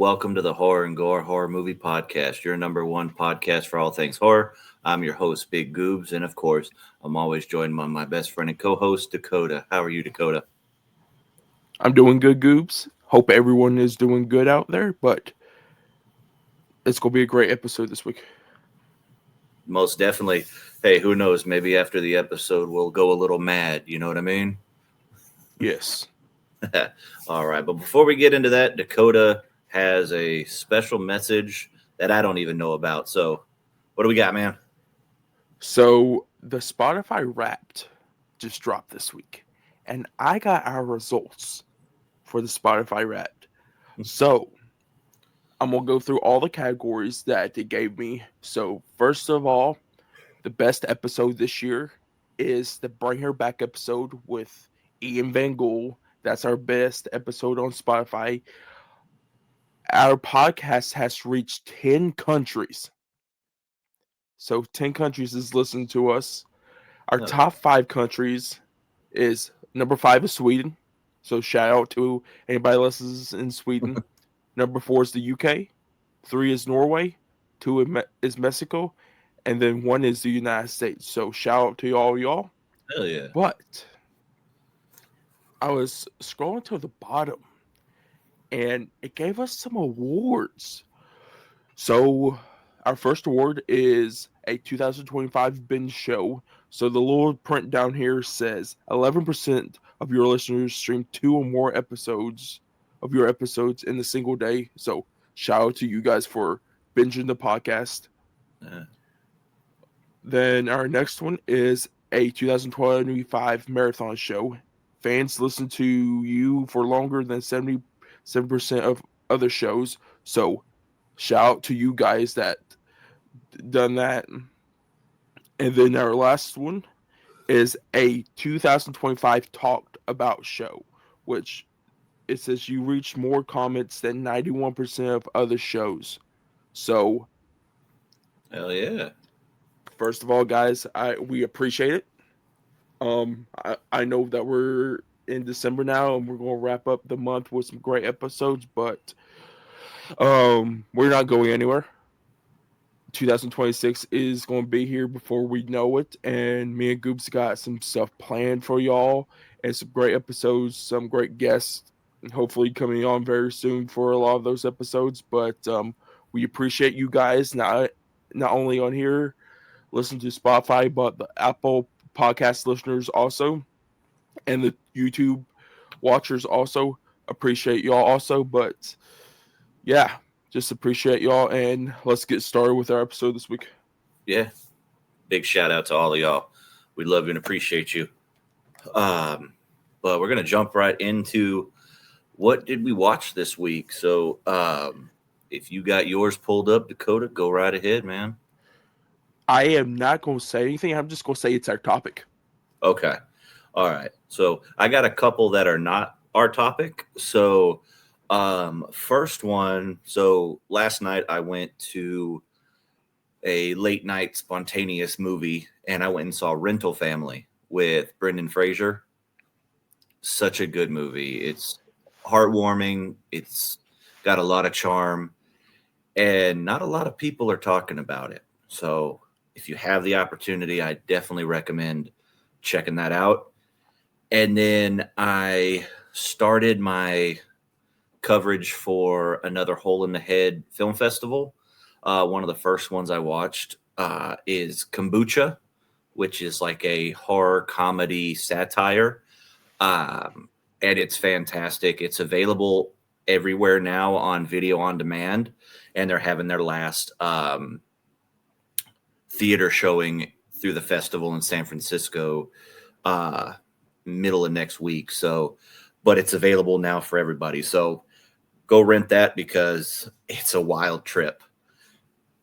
Welcome to the Horror and Gore Horror Movie Podcast, your number one podcast for all things horror. I'm your host, Big Goobs, and of course, I'm always joined by my best friend and co-host, Dakota. How are you, Dakota? I'm doing good, Goobs. Hope everyone is doing good out there, but it's going to be a great episode this week. Most definitely. Hey, who knows? Maybe after the episode, we'll go a little mad. You know what I mean? Yes. All right. But before we get into that, Dakota has a special message that I don't even know about. So, what do we got, man? So, the Spotify Wrapped just dropped this week, and I got our results for the Spotify Wrapped. So, I'm going to go through all the categories that they gave me. So, first of all, the best episode this year is the Bring Her Back episode with Ian Van Gool. That's our best episode on Spotify. Our podcast has reached 10 countries. So 10 countries is listening to us. Our top 5 countries is number 5 is Sweden. So shout out to anybody listens in Sweden. Number 4 is the UK. 3 is Norway. 2 is Mexico. And then 1 is the United States. So shout out to all y'all. Hell yeah. But I was scrolling to the bottom and it gave us some awards. So our first award is a 2025 binge show. So the little print down here says 11% of your listeners stream 2 or more episodes of your episodes in a single day. So shout out to you guys for binging the podcast. Then our next one is a 2025 marathon show. Fans listen to you for longer than 77% of other shows. So shout out to you guys that done that. And then our last one is a 2025 talked about show, which it says you reached more comments than 91% of other shows. So hell yeah. First of all, guys, we appreciate it. I know that we're in December now and we're going to wrap up the month with some great episodes, but we're not going anywhere. 2026 is going to be here before we know it, and me and Goobs got some stuff planned for y'all and some great episodes, some great guests, and hopefully coming on very soon for a lot of those episodes. But we appreciate you guys not only on here listen to Spotify, but the Apple podcast listeners also, and the YouTube watchers also appreciate y'all also. But yeah, just appreciate y'all, and let's get started with our episode this week. Yeah, big shout out to all of y'all. We love you and appreciate you. But we're gonna jump right into what did we watch this week. So if you got yours pulled up, Dakota, go right ahead, man. I am not going to say anything. I'm just going to say it's our topic. Okay. All right. So I got a couple that are not our topic. So first one. So last night I went to a late night spontaneous movie and I went and saw Rental Family with Brendan Fraser. Such a good movie. It's heartwarming. It's got a lot of charm and not a lot of people are talking about it. So if you have the opportunity, I definitely recommend checking that out. And then I started my coverage for another Hole in the Head film festival. One of the first ones I watched is Kombucha, which is like a horror comedy satire. And it's fantastic. It's available everywhere now on video on demand. And they're having their last theater showing through the festival in San Francisco middle of next week. So, but it's available now for everybody. So go rent that because it's a wild trip.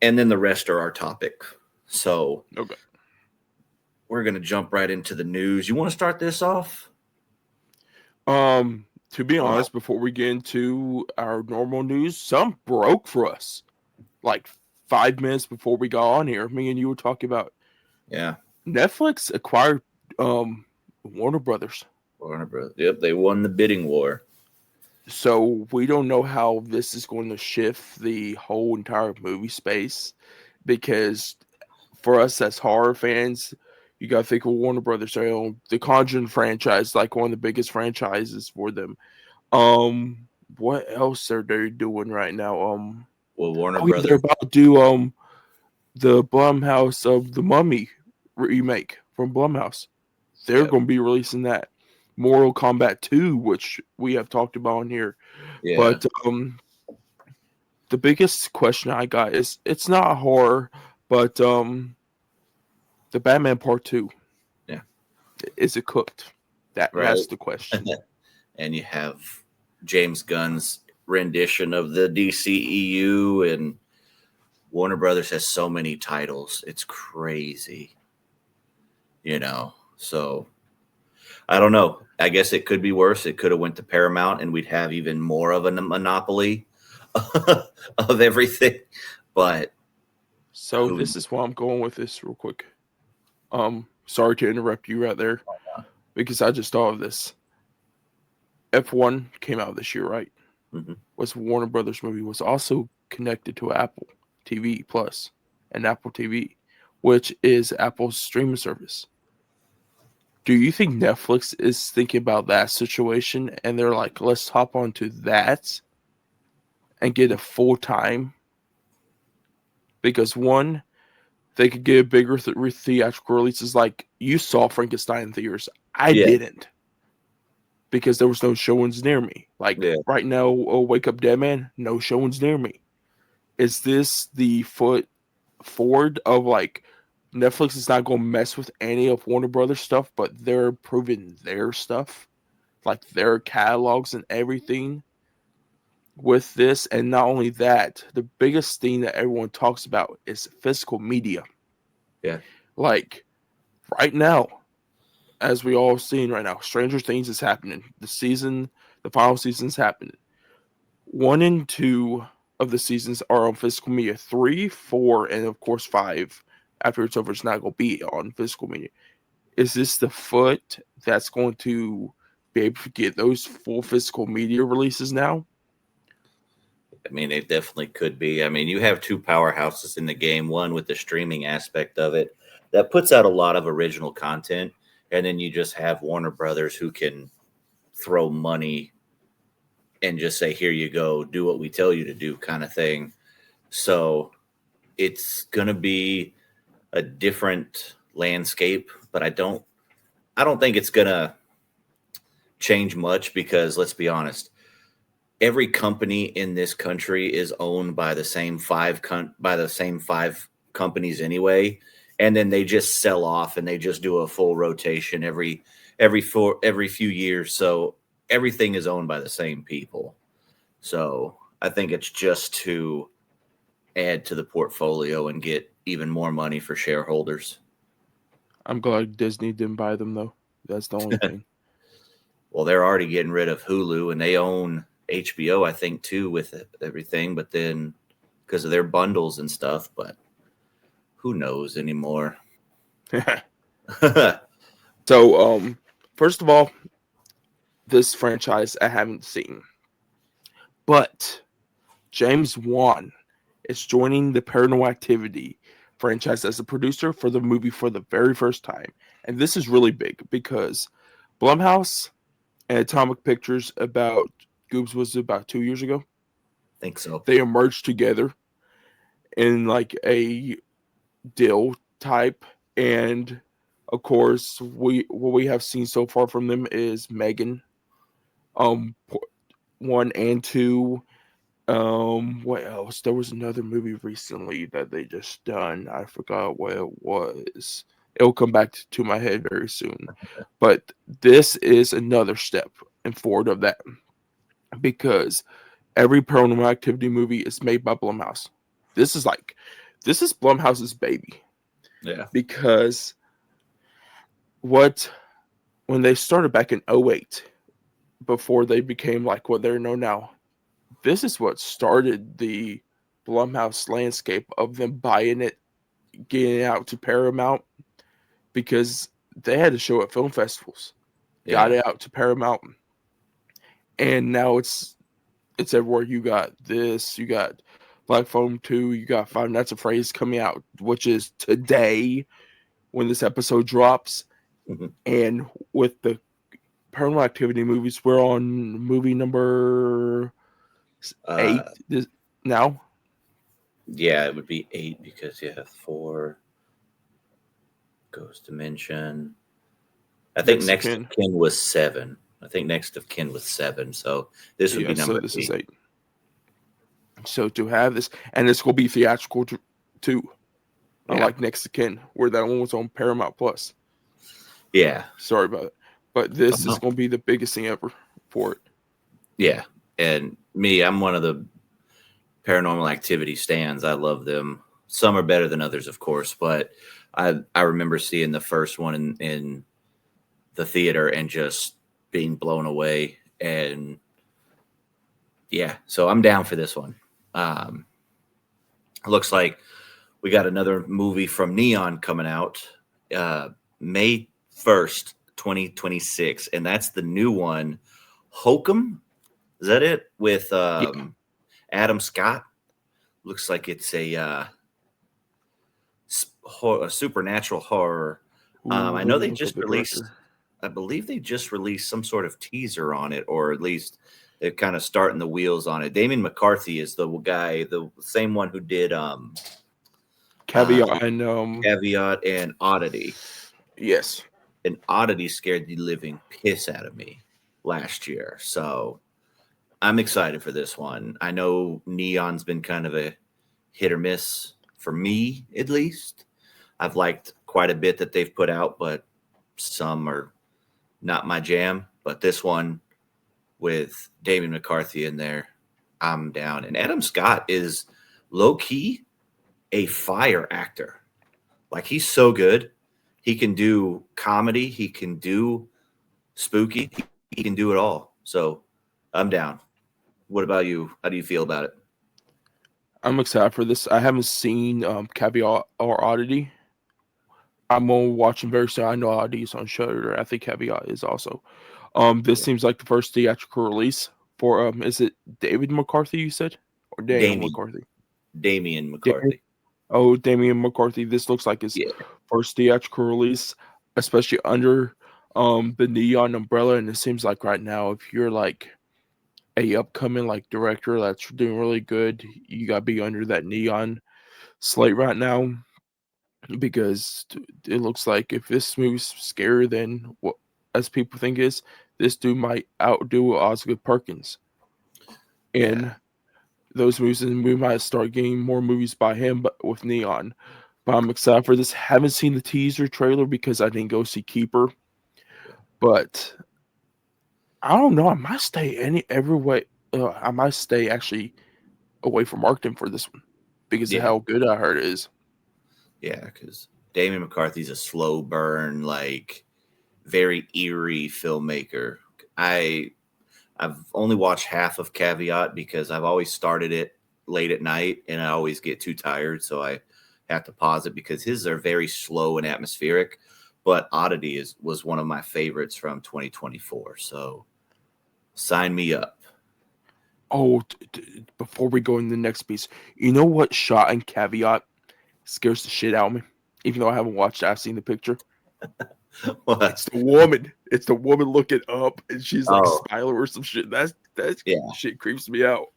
And then the rest are our topic. So okay, we're going to jump right into the news. You want to start this off? To be honest, before we get into our normal news, some broke for us. Like 5 minutes before we got on here, me and you were talking about Netflix acquired Warner Brothers. Yep, they won the bidding war. So we don't know how this is going to shift the whole entire movie space, because for us as horror fans, you got to think of Warner Brothers. They own the Conjuring franchise, like one of the biggest franchises for them. What else are they doing right now? Well, Warner Oh yeah, they're Brothers. about to do the Blumhouse of the Mummy remake from Blumhouse. They're Yep. going to be releasing that. Mortal Kombat 2, which we have talked about in here. Yeah. But the biggest question I got is, it's not horror, but the Batman Part 2. Yeah. Is it cooked? Right. That's the question. And you have James Gunn's rendition of the DCEU, and Warner Brothers has so many titles. It's crazy. So I don't know. I guess it could be worse. It could have went to Paramount and we'd have even more of a monopoly of everything. But So this is why I'm going with this real quick. Sorry to interrupt you right there, because I just thought of this. F1 came out this year, right? Mm-hmm. Was Warner Brothers movie, was also connected to Apple TV Plus and Apple TV, which is Apple's streaming service. Do you think Netflix is thinking about that situation and they're like, let's hop onto that and get a full time? Because one, they could get a bigger theatrical releases. Like, you saw Frankenstein in theaters. I didn't, because there was no showings near me. Like right now, Wake Up Dead Man, no showings near me. Is this the foot forward of like, Netflix is not going to mess with any of Warner Brothers stuff, but they're improving their stuff, like their catalogs and everything with this? And not only that, the biggest thing that everyone talks about is physical media. Yeah. Like right now, as we all seen right now, Stranger Things is happening. The final season's happening. 1 and 2 of the seasons are on physical media. 3, 4, and of course 5. After it's over, it's not going to be on physical media. Is this the foot that's going to be able to get those full physical media releases now? I mean, it definitely could be. I mean, you have two powerhouses in the game, one with the streaming aspect of it that puts out a lot of original content. And then you just have Warner Brothers who can throw money and just say, here you go, do what we tell you to do, kind of thing. So it's going to be a different landscape, but I don't think it's going to change much, because let's be honest, every company in this country is owned by the same five companies anyway, and then they just sell off and they just do a full rotation every few years. So everything is owned by the same people. So I think it's just to add to the portfolio and get even more money for shareholders. I'm glad Disney didn't buy them, though. That's the only thing. Well, they're already getting rid of Hulu, and they own HBO, I think, too, with everything. But then because of their bundles and stuff, but who knows anymore? So, first of all, this franchise I haven't seen, but James Wan is joining the Paranormal Activity franchise as a producer for the movie for the very first time. And this is really big because Blumhouse and Atomic Pictures about Goobs was about 2 years ago. I think so. They emerged together in like a deal type, and of course what we have seen so far from them is Megan 1 and 2. What else? There was another movie recently that they just done. I forgot what it was. It'll come back to my head very soon. But this is another step in forward of that, because every Paranormal Activity movie is made by Blumhouse. This is Blumhouse's baby. Yeah. Because when they started back in 2008, before they became like what they're known now, this is what started the Blumhouse landscape of them buying it, getting it out to Paramount, because they had to show at film festivals. Got it out to Paramount, and now it's It's everywhere. You got this. You got Black Phone 2. You got Five Nights at Freddy's coming out, which is today when this episode drops. Mhm. And with the Paranormal Activity movies, we're on movie number 8 Uh, now. yeah, it would be 8 because you have 4 Ghost Dimension. I think Next of Next of Kin. Kin was 7. I think Next of Kin was 7. So this would Yeah, be so number this 8. is 8. So to have this, and this will be theatrical too. Yeah. Unlike Next of Kin, where that one was on Paramount Plus. Yeah. Sorry about it. But this Oh, is going to be the biggest thing ever for it. yeah. And me, I'm one of the Paranormal Activity stands. I love them. Some are better than others, of course, but I remember seeing the first one in the theater and just being blown away. And yeah, so I'm down for this one. Looks like we got another movie from Neon coming out May 1st, 2026, and that's the new one, Hokum. Is that it? With Adam Scott. Looks like it's a supernatural horror. I know they Look up just the released, director. I believe they just released some sort of teaser on it, or at least they're kind of starting the wheels on it. Damien McCarthy is the guy, the same one who did Caveat and Caveat and Oddity. yes. And Oddity scared the living piss out of me last year. So I'm excited for this one. I know Neon's been kind of a hit or miss for me, at least. I've liked quite a bit that they've put out, but some are not my jam. But this one with Damien McCarthy in there, I'm down. And Adam Scott is low key a fire actor. Like, he's so good. He can do comedy, he can do spooky, he can do it all. So I'm down. What about you? How do you feel about it? I'm excited for this. I haven't seen Caveat or Oddity. I'm gonna watch them very soon. I know Oddity is on Shudder. I think Caveat is also. This seems like the first theatrical release for is it David McCarthy you said? Or Daniel Damien, McCarthy? Damien Damien? McCarthy. Oh, Damian McCarthy. This looks like his Yeah. first theatrical release, especially under the Neon umbrella. And it seems like right now, if you're like a upcoming like director that's doing really good, you gotta be under that Neon slate right now because it looks like if this movie's scarier than what as people think is, this dude might outdo Osgood Perkins Yeah. in those movies, and we might start getting more movies by him, but with Neon. But I'm excited for this. Haven't seen the teaser trailer because I didn't go see Keeper, but I don't know. I might stay every way. I might stay actually away from marketing for this one because of Yeah. how good I heard it is. Yeah. Because Damien McCarthy's a slow burn, like very eerie filmmaker. I've only watched half of Caveat because I've always started it late at night and I always get too tired, so I have to pause it because his are very slow and atmospheric. But Oddity was one of my favorites from 2024. So sign me up. Oh, before we go in the next piece, you know what shot in Caveat scares the shit out of me? Even though I haven't watched it, I've seen the picture. What? It's the woman. It's the woman looking up, and she's like Oh, smiling or some shit. That's yeah, shit creeps me out.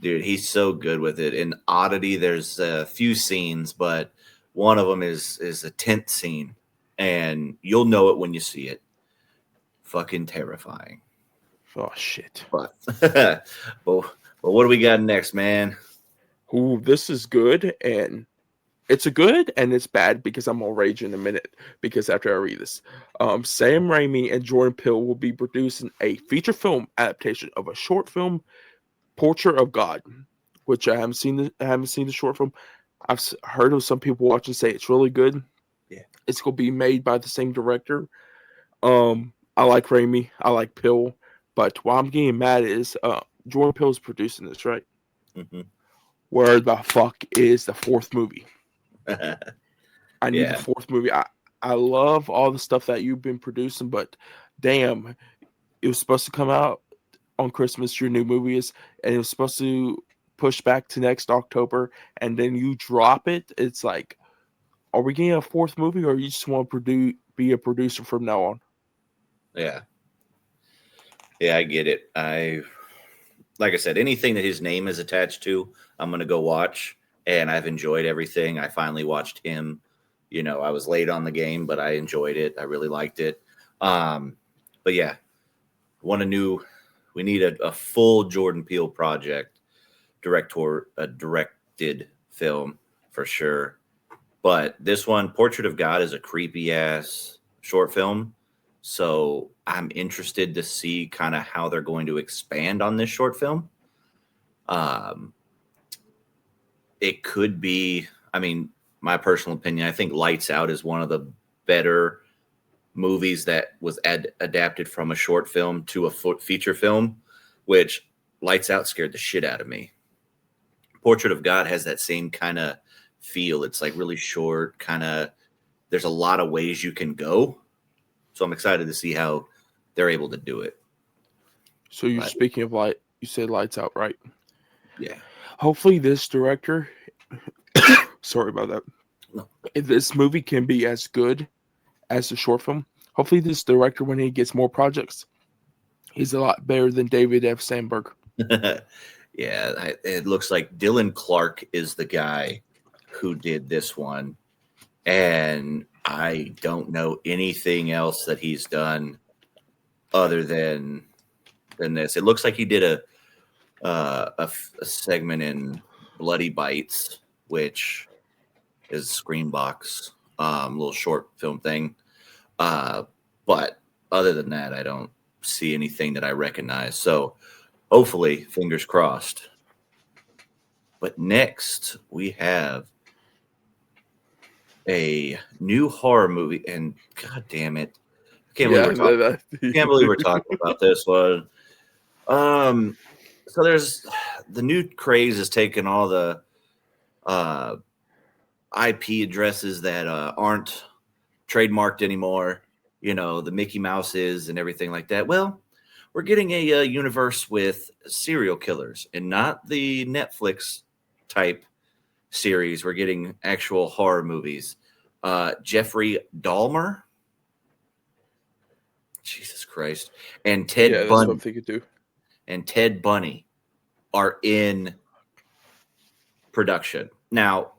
dude, he's so good with it. In Oddity, there's a few scenes, but one of them is a tent scene, and you'll know it when you see it. Fucking terrifying. Oh shit. But but what do we got next, man? Ooh, this is good, and it's a good and it's bad because I'm gonna rage in a minute because after I read this, Sam Raimi and Jordan Peele will be producing a feature film adaptation of a short film, Portrait of God, which I haven't seen. I haven't seen the short film. I've heard of some people watch and say it's really good. Yeah. It's gonna be made by the same director. I like Raimi. I like Peele, but what I'm getting mad is Jordan Peele's producing this, right? Hmm. Where the fuck is the fourth movie? I need the Yeah. fourth movie. I love all the stuff that you've been producing, but damn, it was supposed to come out on Christmas your new movie is, and it was supposed to push back to next October, and then you drop it. It's like, are we getting a fourth movie, or you just want to be a producer from now on? Yeah. Yeah, I get it. Like I said, anything that his name is attached to, I'm gonna go watch. And I've enjoyed everything. I finally watched him. I was late on the game, but I enjoyed it. I really liked it. But yeah, we need a full Jordan Peele project, a directed film for sure. But this one, Portrait of God, is a creepy ass short film. So I'm interested to see kind of how they're going to expand on this short film. Um, it could be, I mean, my personal opinion, I think Lights Out is one of the better movies that was adapted from a short film to a feature film, which Lights Out scared the shit out of me. Portrait of God has that same kind of feel. It's like really short, kind of, there's a lot of ways you can go. So I'm excited to see how they're able to do it. So you're speaking of you said Lights Out, right? Yeah. Hopefully this director, sorry about that. No. If this movie can be as good as the short film, hopefully this director, when he gets more projects, he's a lot better than David F. Sandberg. Yeah, it looks like Dylan Clark is the guy who did this one. And I don't know anything else that he's done other than this. It looks like he did a segment in Bloody Bites, which is Screenbox, little short film thing. But other than that, I don't see anything that I recognize. So hopefully, fingers crossed. But next, we have a new horror movie, and god damn it, I can't believe we're talking about this one. So there's the new craze is taking all the IP addresses that aren't trademarked anymore, the Mickey Mouses and everything like that. Well, we're getting a universe with serial killers and not the Netflix type series. We're getting actual horror movies. Jeffrey Dahmer, Jesus Christ, and Ted Bundy. That's what I'm thinking too. And Ted Bundy are in production. Now,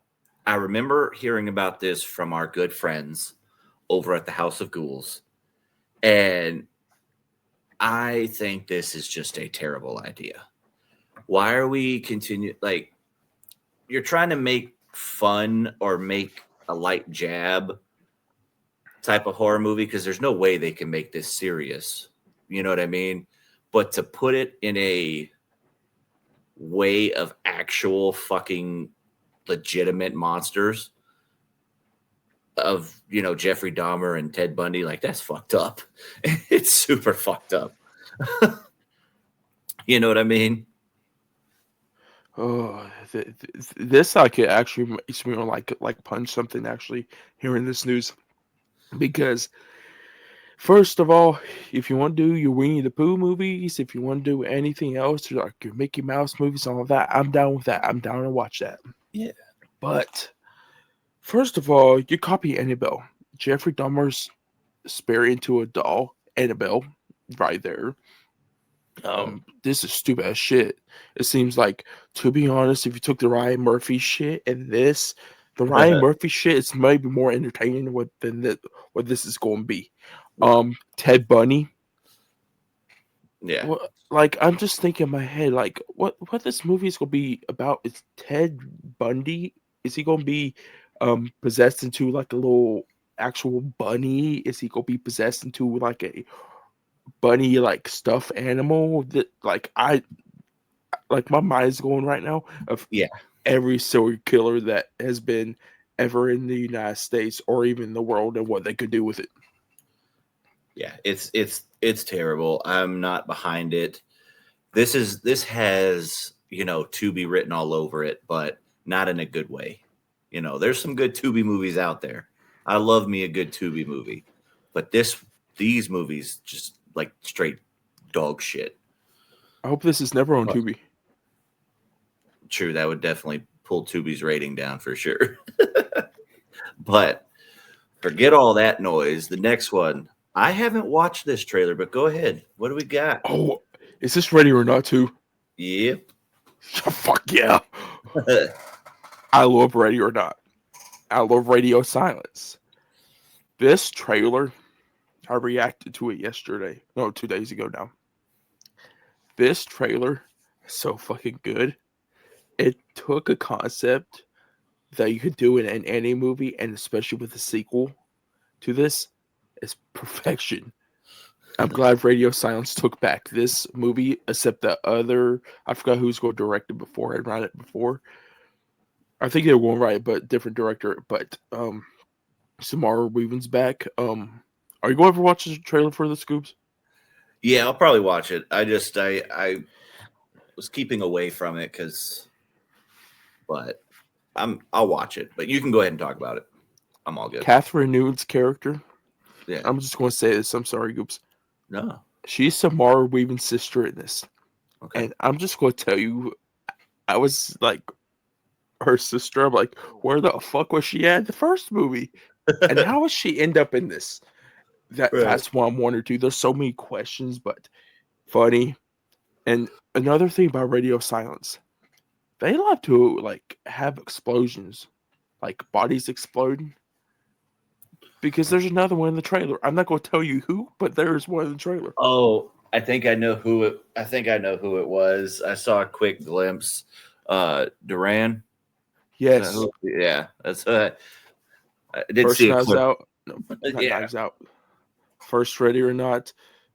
I remember hearing about this from our good friends over at the House of Ghouls, and I think this is just a terrible idea. Why are we you're trying to make fun or make a light jab type of horror movie, because there's no way they can make this serious. You know what I mean? But to put it in a way of actual fucking legitimate monsters of, Jeffrey Dahmer and Ted Bundy, that's fucked up. It's super fucked up. You know what I mean? Oh, this it actually makes me want like punch something actually hearing this news, because first of all, if you want to do your Winnie the Pooh movies, if you want to do anything else, like your Mickey Mouse movies, all of that, I'm down with that. I'm down to watch that. Yeah. But first of all, you copy Annabelle. Jeffrey Dahmer's spare into a doll, Annabelle, right there. This is stupid as shit. It seems like, to be honest, if you took the Ryan Murphy shit and the Ryan Murphy shit is maybe more entertaining than what this is going to be. Ted Bundy. Yeah. I'm just thinking in my head, what this movie is going to be about is Ted Bundy. Is he going to be possessed into a little actual bunny? Is he going to be possessed into a bunny stuffed animal that my mind's going right now of every serial killer that has been ever in the United States or even the world and what they could do with it. Yeah, it's terrible. I'm not behind it. This has, Tubi written all over it, but not in a good way. There's some good Tubi movies out there. I love me a good Tubi movie, but these movies just straight dog shit. I hope this is never on But- Tubi. True, that would definitely pull Tubi's rating down for sure. But forget all that noise. The next one, I haven't watched this trailer, but go ahead. What do we got? Oh, is this Ready or Not too? Yep. Fuck yeah. I love Ready or Not. I love Radio Silence. This trailer, I reacted to it yesterday. No, 2 days ago now. This trailer is so fucking good. It took a concept that you could do in any movie, and especially with a sequel to this, is perfection. I'm glad Radio Silence took back this movie, except the other, I forgot who's going to direct it before, I'd write it before. I think they won't write it, but different director. But Samara Weaving's back. Are you going to ever watch the trailer for the Scoops? Yeah, I'll probably watch it. I was keeping away from it but I'll watch it. But you can go ahead and talk about it. I'm all good. Catherine Newton's character. Yeah. I'm just going to say this. I'm sorry, Goops. No. She's Samara Weaving's sister in this. Okay. And I'm just going to tell you, I was like, her sister. I'm like, where the fuck was she at in the first movie? And how does she end up in this? That's why I'm wondering too. There's so many questions, but funny. And another thing about Radio Silence, they love to like have explosions, like bodies exploding. Because there's another one in the trailer. I'm not going to tell you who, but there's one in the trailer. Oh, I think I know who it was. I saw a quick glimpse. Duran. Yes. Yeah, that's I did First see a Knives clip. Out. No, not Yeah. Knives Out. First Ready or Not.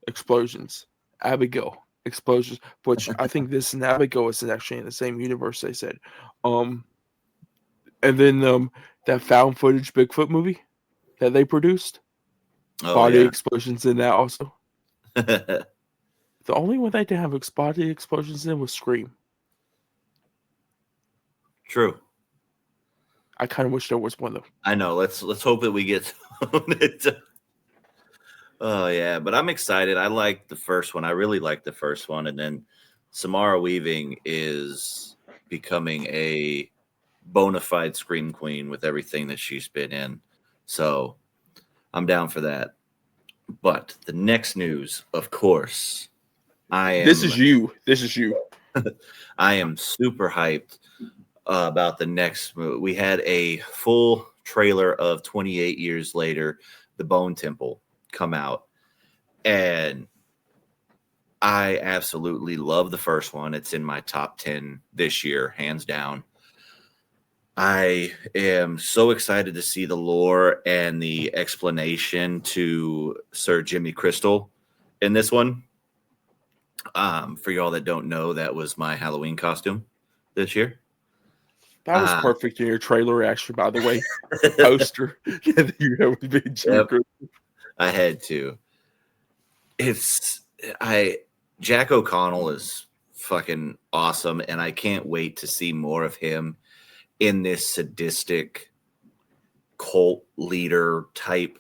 Explosions. Abigail. Explosions. Which I think this and Abigail is actually in the same universe, they said. And then that found footage Bigfoot movie that they produced. Oh, Body yeah. explosions in that also. The only one they didn't have body explosions in was Scream. True. I kind of wish there was one though. I know. Let's hope that we get it. Oh yeah, but I'm excited. I like the first one. I really like the first one, and then Samara Weaving is becoming a bona fide scream queen with everything that she's been in. So I'm down for that. But the next news, of course, This is you. I am super hyped about the next movie. We had a full trailer of 28 Years Later, The Bone Temple, come out. And I absolutely love the first one. It's in my top 10 this year, hands down. I am so excited to see the lore and the explanation to Sir Jimmy Crystal in this one. For y'all that don't know, that was my Halloween costume this year. That was perfect in your trailer reaction, by the way. The poster. You would be Yep. I had to. Jack O'Connell is fucking awesome, and I can't wait to see more of him in this sadistic cult leader type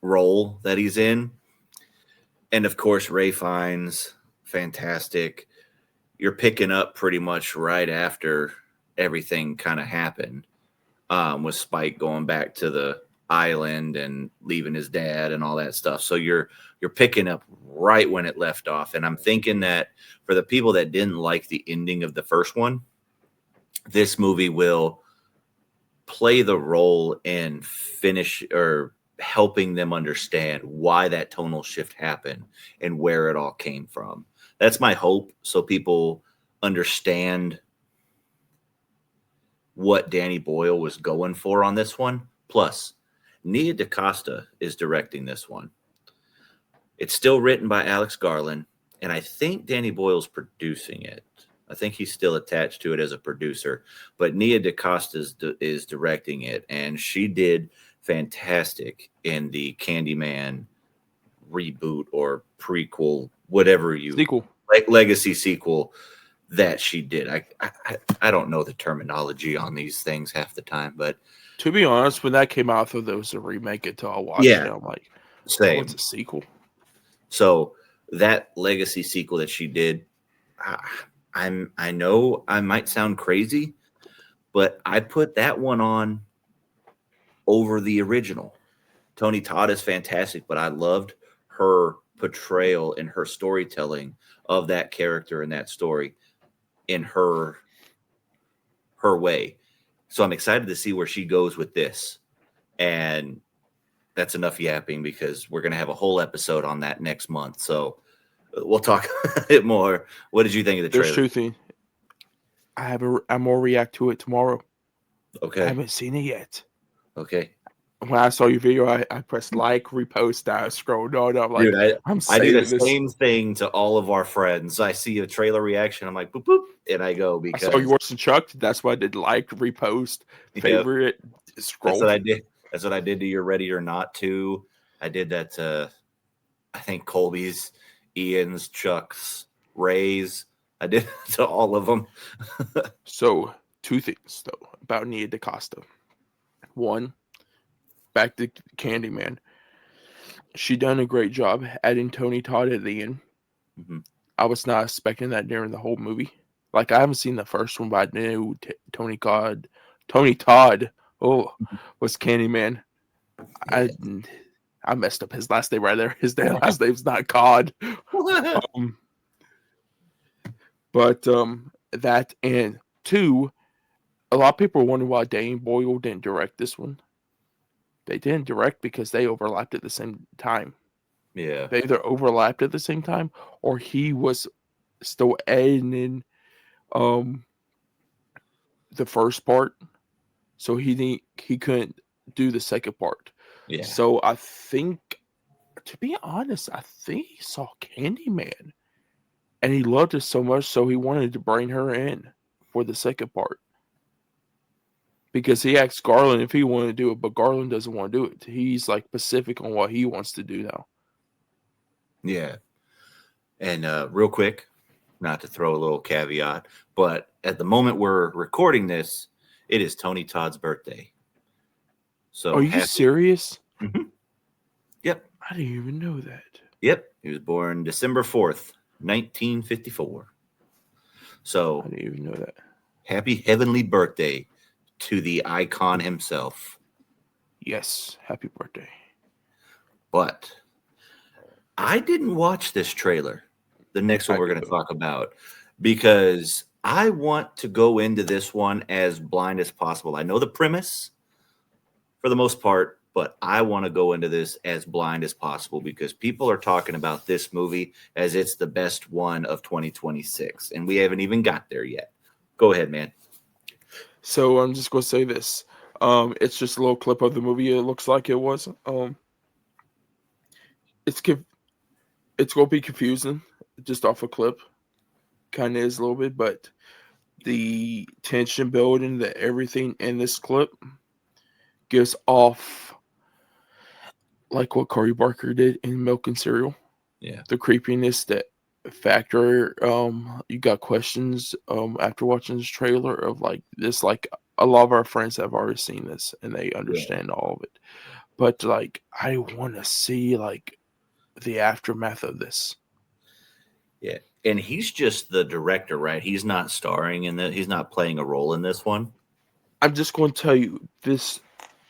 role that he's in. And of course, Ray Fiennes, fantastic. You're picking up pretty much right after everything kind of happened, with Spike going back to the island and leaving his dad and all that stuff. So you're picking up right when it left off. And I'm thinking that for the people that didn't like the ending of the first one, this movie will play the role in finish or helping them understand why that tonal shift happened and where it all came from. That's my hope. So people understand what Danny Boyle was going for on this one. Plus, Nia DaCosta is directing this one. It's still written by Alex Garland, and I think Danny Boyle's producing it. I think he's still attached to it as a producer, but Nia DaCosta is directing it, and she did fantastic in the Candyman reboot or prequel, whatever Sequel. Legacy sequel that she did. I don't know the terminology on these things half the time, but to be honest, when that came out, I thought there was a remake until I watched it. I'm like, same. What's a sequel? So that Legacy sequel that she did, I know I might sound crazy, but I put that one on over the original. Tony Todd is fantastic, but I loved her portrayal and her storytelling of that character and that story in her way. So I'm excited to see where she goes with this. And that's enough yapping because we're going to have a whole episode on that next month. So we'll talk a bit more. What did you think of the There's trailer? truth. I'm gonna react to it tomorrow. Okay. I haven't seen it yet. Okay. When I saw your video, I pressed like, repost, I scrolled on. I'm like, Dude, I'm I do the saving this. same thing to all of our friends. I see a trailer reaction, I'm like, boop, boop, and I go I because saw yours and Chuck. That's why I did like, repost, favorite, scroll. That's what I did. That's what I did to your Ready or Not too. I did that to, I think, Colby's, Ian's, Chuck's, Ray's. I did it to all of them. So, two things, though, about Nia DaCosta. One, back to Candyman. She done a great job adding Tony Todd at the end. Mm-hmm. I was not expecting that during the whole movie. Like, I haven't seen the first one, but I knew Tony Todd, was Candyman. Yeah. I messed up his last name right there. His last name's not Cod. But that, and two, a lot of people wonder why Dane Boyle didn't direct this one. They didn't direct because they overlapped at the same time. Yeah. They either overlapped at the same time or he was still editing the first part. So he couldn't do the second part. Yeah. So I think, to be honest, I think he saw Candyman and he loved it so much, so he wanted to bring her in for the second part. Because he asked Garland if he wanted to do it, but Garland doesn't want to do it. He's like specific on what he wants to do now. Yeah. And real quick, not to throw a little caveat, but at the moment we're recording this, it is Tony Todd's birthday. So are you serious? Mm-hmm. Yep. I didn't even know that. Yep. He was born December 4th, 1954. So I didn't even know that. Happy heavenly birthday to the icon himself. Yes, happy birthday. But I didn't watch this trailer, the next one we're going to talk about, because I want to go into this one as blind as possible. I know the premise for the most part, but I want to go into this as blind as possible because people are talking about this movie as it's the best one of 2026, and we haven't even got there yet. Go ahead, man. So I'm just going to say this. It's just a little clip of the movie. It looks like it was. It's going to be confusing just off a clip. Kind of is a little bit, but the tension building, the everything in this clip gives off like what Corey Barker did in Milk and Cereal. Yeah. The creepiness, that factor. You got questions after watching this trailer of like this, like a lot of our friends have already seen this and they understand all of it. But like I want to see like the aftermath of this. Yeah. And he's just the director, right? He's not starring in that. He's not playing a role in this one. I'm just going to tell you this.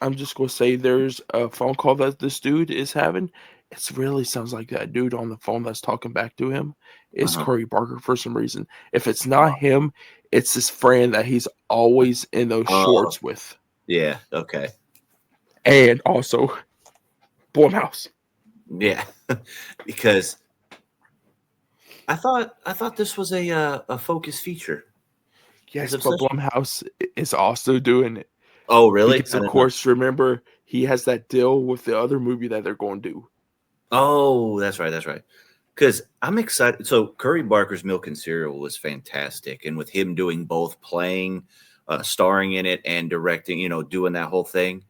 I'm just going to say there's a phone call that this dude is having. It really sounds like that dude on the phone that's talking back to him is Corey Barker for some reason. If it's not him, it's his friend that he's always in those shorts with. Yeah. Okay. And also Blumhouse. Yeah. Because I thought this was a focus feature. Yes, but Blumhouse is also doing it. Oh, really? Because, of course, remember, he has that deal with the other movie that they're going to do. Oh, that's right. That's right. Because I'm excited. So Curry Barker's Milk and Cereal was fantastic. And with him doing both playing, starring in it and directing, doing that whole thing,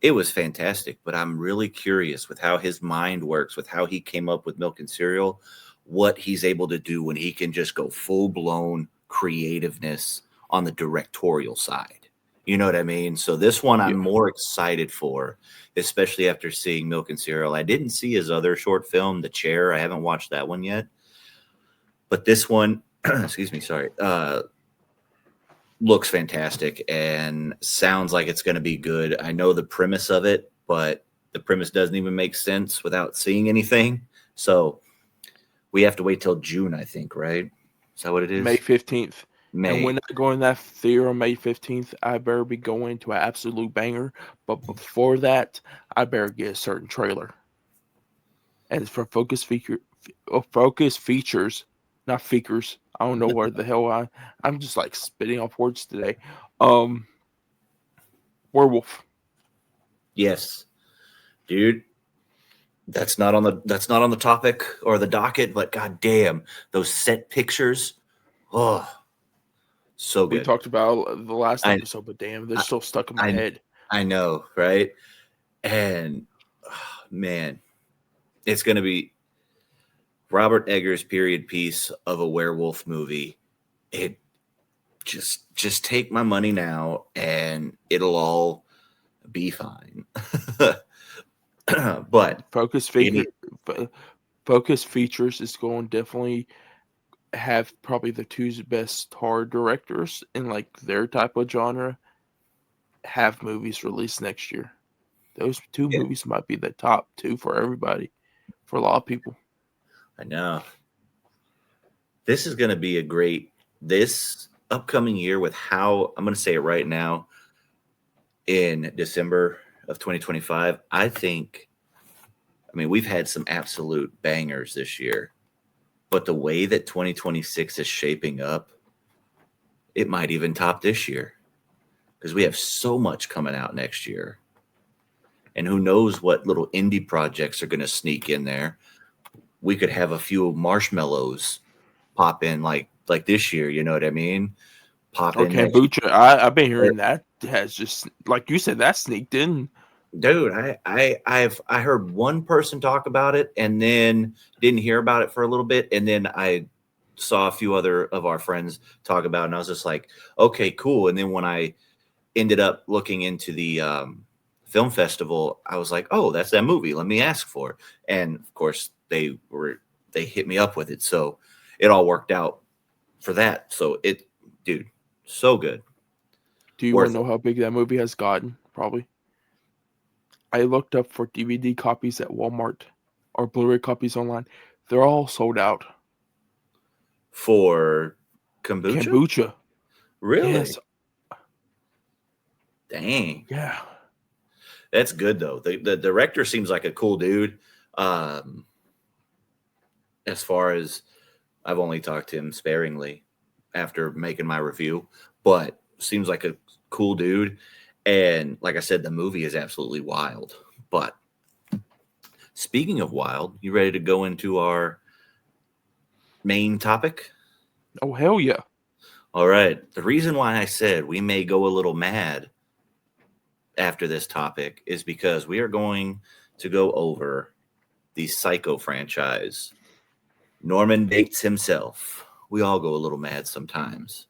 it was fantastic. But I'm really curious with how his mind works, with how he came up with Milk and Cereal, what he's able to do when he can just go full-blown creativeness on the directorial side. You know what I mean? So this one I'm Yeah. more excited for, especially after seeing Milk and Cereal. I didn't see his other short film, The Chair. I haven't watched that one yet. But this one, excuse me, sorry, looks fantastic and sounds like it's going to be good. I know the premise of it, but the premise doesn't even make sense without seeing anything. So we have to wait till June, I think, right? Is that what it May is? 15th. And May. when I go in that theater on May 15th, I better be going to an absolute banger. But before that, I better get a certain trailer. And it's for Focus Features, not Feekers. I don't know where the hell I'm just like spitting off words today. Um, Werewolf. Yes, dude. That's not on the topic or the docket, but goddamn, those set pictures, oh, so We good. talked about the last I episode, but damn, they're I still stuck in my I, head. I know, right? And man, it's gonna be Robert Eggers' period piece of a werewolf movie. It just take my money now, and it'll all be fine. But Focus any Feature, Focus Features is going to definitely have probably the two best horror directors in like their type of genre have movies released next year. Those two yeah, movies might be the top two for everybody, for a lot of people. I know this is gonna be a great this upcoming year with how I'm gonna say it right now in December of 2025. I think. I mean, we've had some absolute bangers this year, but the way that 2026 is shaping up, it might even top this year because we have so much coming out next year. And who knows what little indie projects are going to sneak in there. We could have a few marshmallows pop in like this year, you know what I mean? Pop Or in next kombucha. I've been year. hearing that has just like you said that sneaked in. Dude, I heard one person talk about it and then didn't hear about it for a little bit, and then I saw a few other of our friends talk about it, and I was just like, okay, cool. And then when I ended up looking into the film festival, I was like, oh, that's that movie. Let me ask for it. And of course, they hit me up with it, so it all worked out for that. So dude, so good, Do you want worth to it. know how big that movie has gotten? Probably. I looked up for DVD copies at Walmart or Blu-ray copies online. They're all sold out. For kombucha, Kombucha. really? Yes. Dang. Yeah. That's good though. The director seems like a cool dude. Um, as far as I've only talked to him sparingly after making my review, but seems like a cool dude. And like I said, the movie is absolutely wild. But speaking of wild, you ready to go into our main topic? Oh hell yeah. All right. The reason why I said we may go a little mad after this topic is because we are going to go over the Psycho franchise. Norman Bates himself. We all go a little mad sometimes.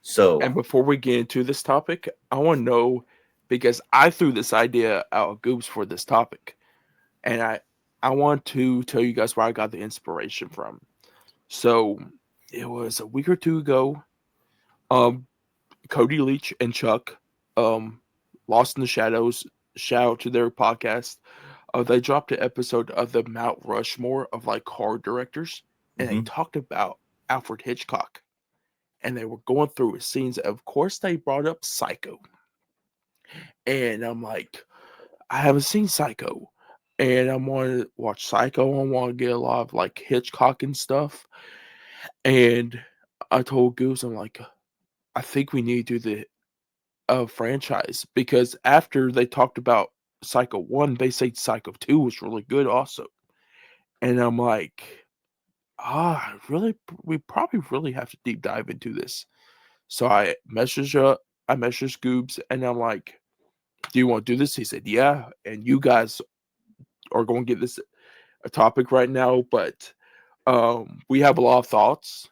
So, And before we get into this topic, I want to know because I threw this idea out of Goops for this topic, and I want to tell you guys where I got the inspiration from. So it was a week or two ago. Um, Cody Leach and Chuck, Lost in the Shadows, shout out to their podcast. They dropped an episode of the Mount Rushmore of like horror directors, and they mhm. talked about Alfred Hitchcock, and they were going through his scenes. Of course, they brought up Psycho, and I'm like, I haven't seen Psycho, and I want to watch Psycho. I want to get a lot of like Hitchcock and stuff. And I told Goose, I'm like, I think we need to do the franchise because after they talked about Psycho 1, they said Psycho 2 was really good also. And I'm like, really, we probably really have to deep dive into this. So I messaged Goobs, and I'm like, do you want to do this? He said, yeah. And you guys are going to get this a topic right now, but we have a lot of thoughts.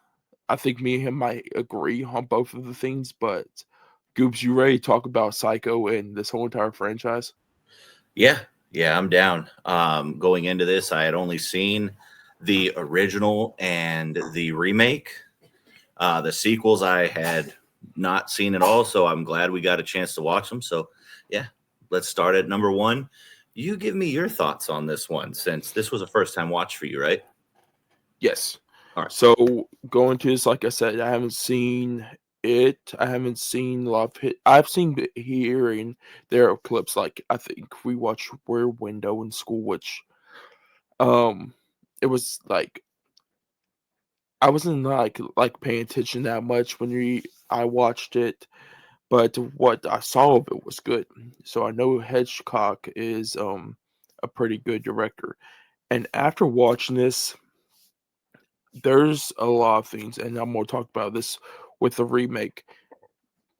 I think me and him might agree on both of the things, but Goops, you ready to talk about Psycho and this whole entire franchise? Yeah, yeah, I'm down. Going into this, I had only seen the original and the remake. The sequels I had not seen at all, so I'm glad we got a chance to watch them. So, yeah, let's start at number one. You give me your thoughts on this one, since this was a first time watch for you, right? Yes. All right. So going to this, like I said, I haven't seen it. I haven't seen a lot of it. I've seen here and there are clips. Like I think we watched Rear Window in school, which um, it was like I wasn't like paying attention that much when I watched it, but what I saw of it was good. So I know Hitchcock is a pretty good director. And after watching this, there's a lot of things, and I'm gonna talk about this with the remake.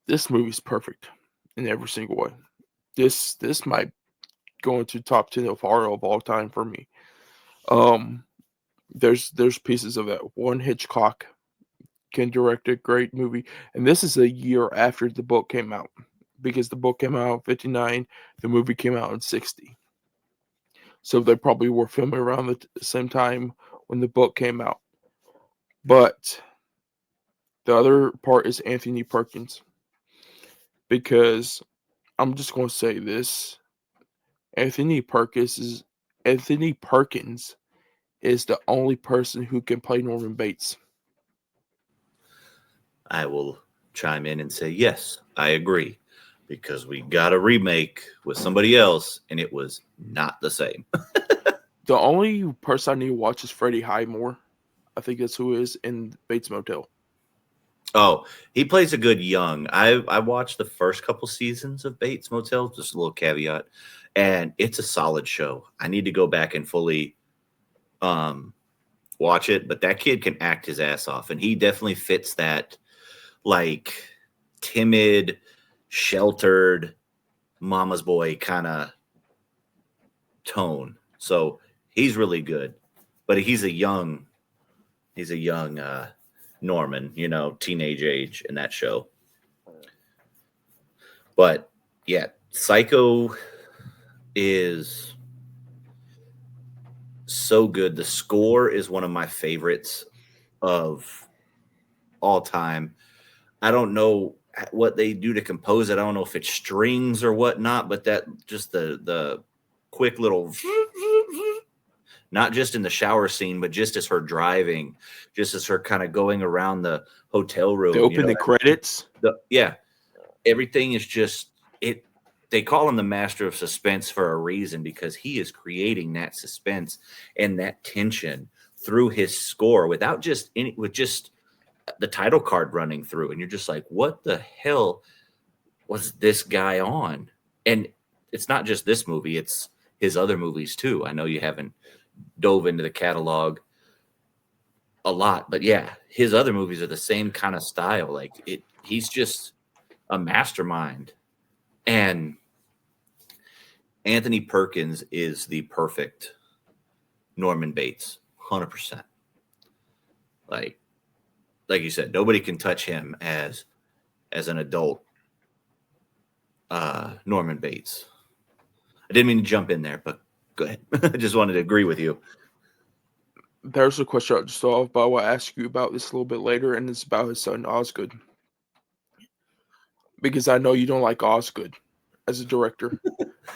This movie's perfect in every single way. This might go into top 10 of horror of all time for me. Um, there's pieces of that. One, Hitchcock can direct a great movie, and this is a year after the book came out, because the book came out in 59, the movie came out in 60. So they probably were filming around the same time when the book came out. But the other part is Anthony Perkins, because I'm just going to say this: Anthony Perkins is Anthony Perkins is the only person who can play Norman Bates. I will chime in and say, yes, I agree, because we got a remake with somebody else, and it was not the same. The only person I need to watch is Freddie Highmore. I think that's who it is in Bates Motel. Oh, he plays a good young. I watched the first couple seasons of Bates Motel, just a little caveat, and it's a solid show. I need to go back and fully um watch it, but that kid can act his ass off, and he definitely fits that like timid, sheltered mama's boy kind of tone. So he's really good. But he's a young Norman, teenage age in that show. But yeah, Psycho is so good. The score is one of my favorites of all time. I don't know what they do to compose it. I don't know if it's strings or whatnot, but that just the quick little, not just in the shower scene, but just as her driving, just as her kind of going around the hotel They room, open the credits. yeah, everything is just it. They call him the master of suspense for a reason, because he is creating that suspense and that tension through his score without just any, with just the title card running through, and you're just like, what the hell was this guy on? And it's not just this movie, it's his other movies too. I know you haven't dove into the catalog a lot, but yeah, his other movies are the same kind of style. Like he's just a mastermind. And Anthony Perkins is the perfect Norman Bates, 100%. Like like you said, nobody can touch him as an adult Norman Bates. I didn't mean to jump in there, but go ahead. I just wanted to agree with you. There's a question I just thought of, but I will ask you about this a little bit later, and it's about his son Osgood, because I know you don't like Osgood as a director,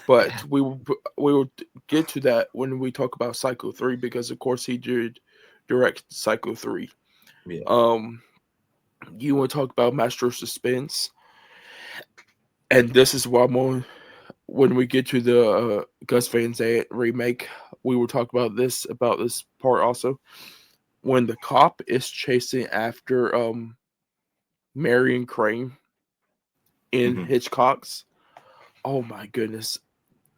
but we will get to that when we talk about Psycho 3, because of course he did direct Psycho 3. Yeah. You want to talk about Master of Suspense, and this is what I'm on. When we get to the Gus Van Sant remake, we will talk about this part also. When the cop is chasing after Marion Crane in Hmm. Hitchcock's, oh my goodness,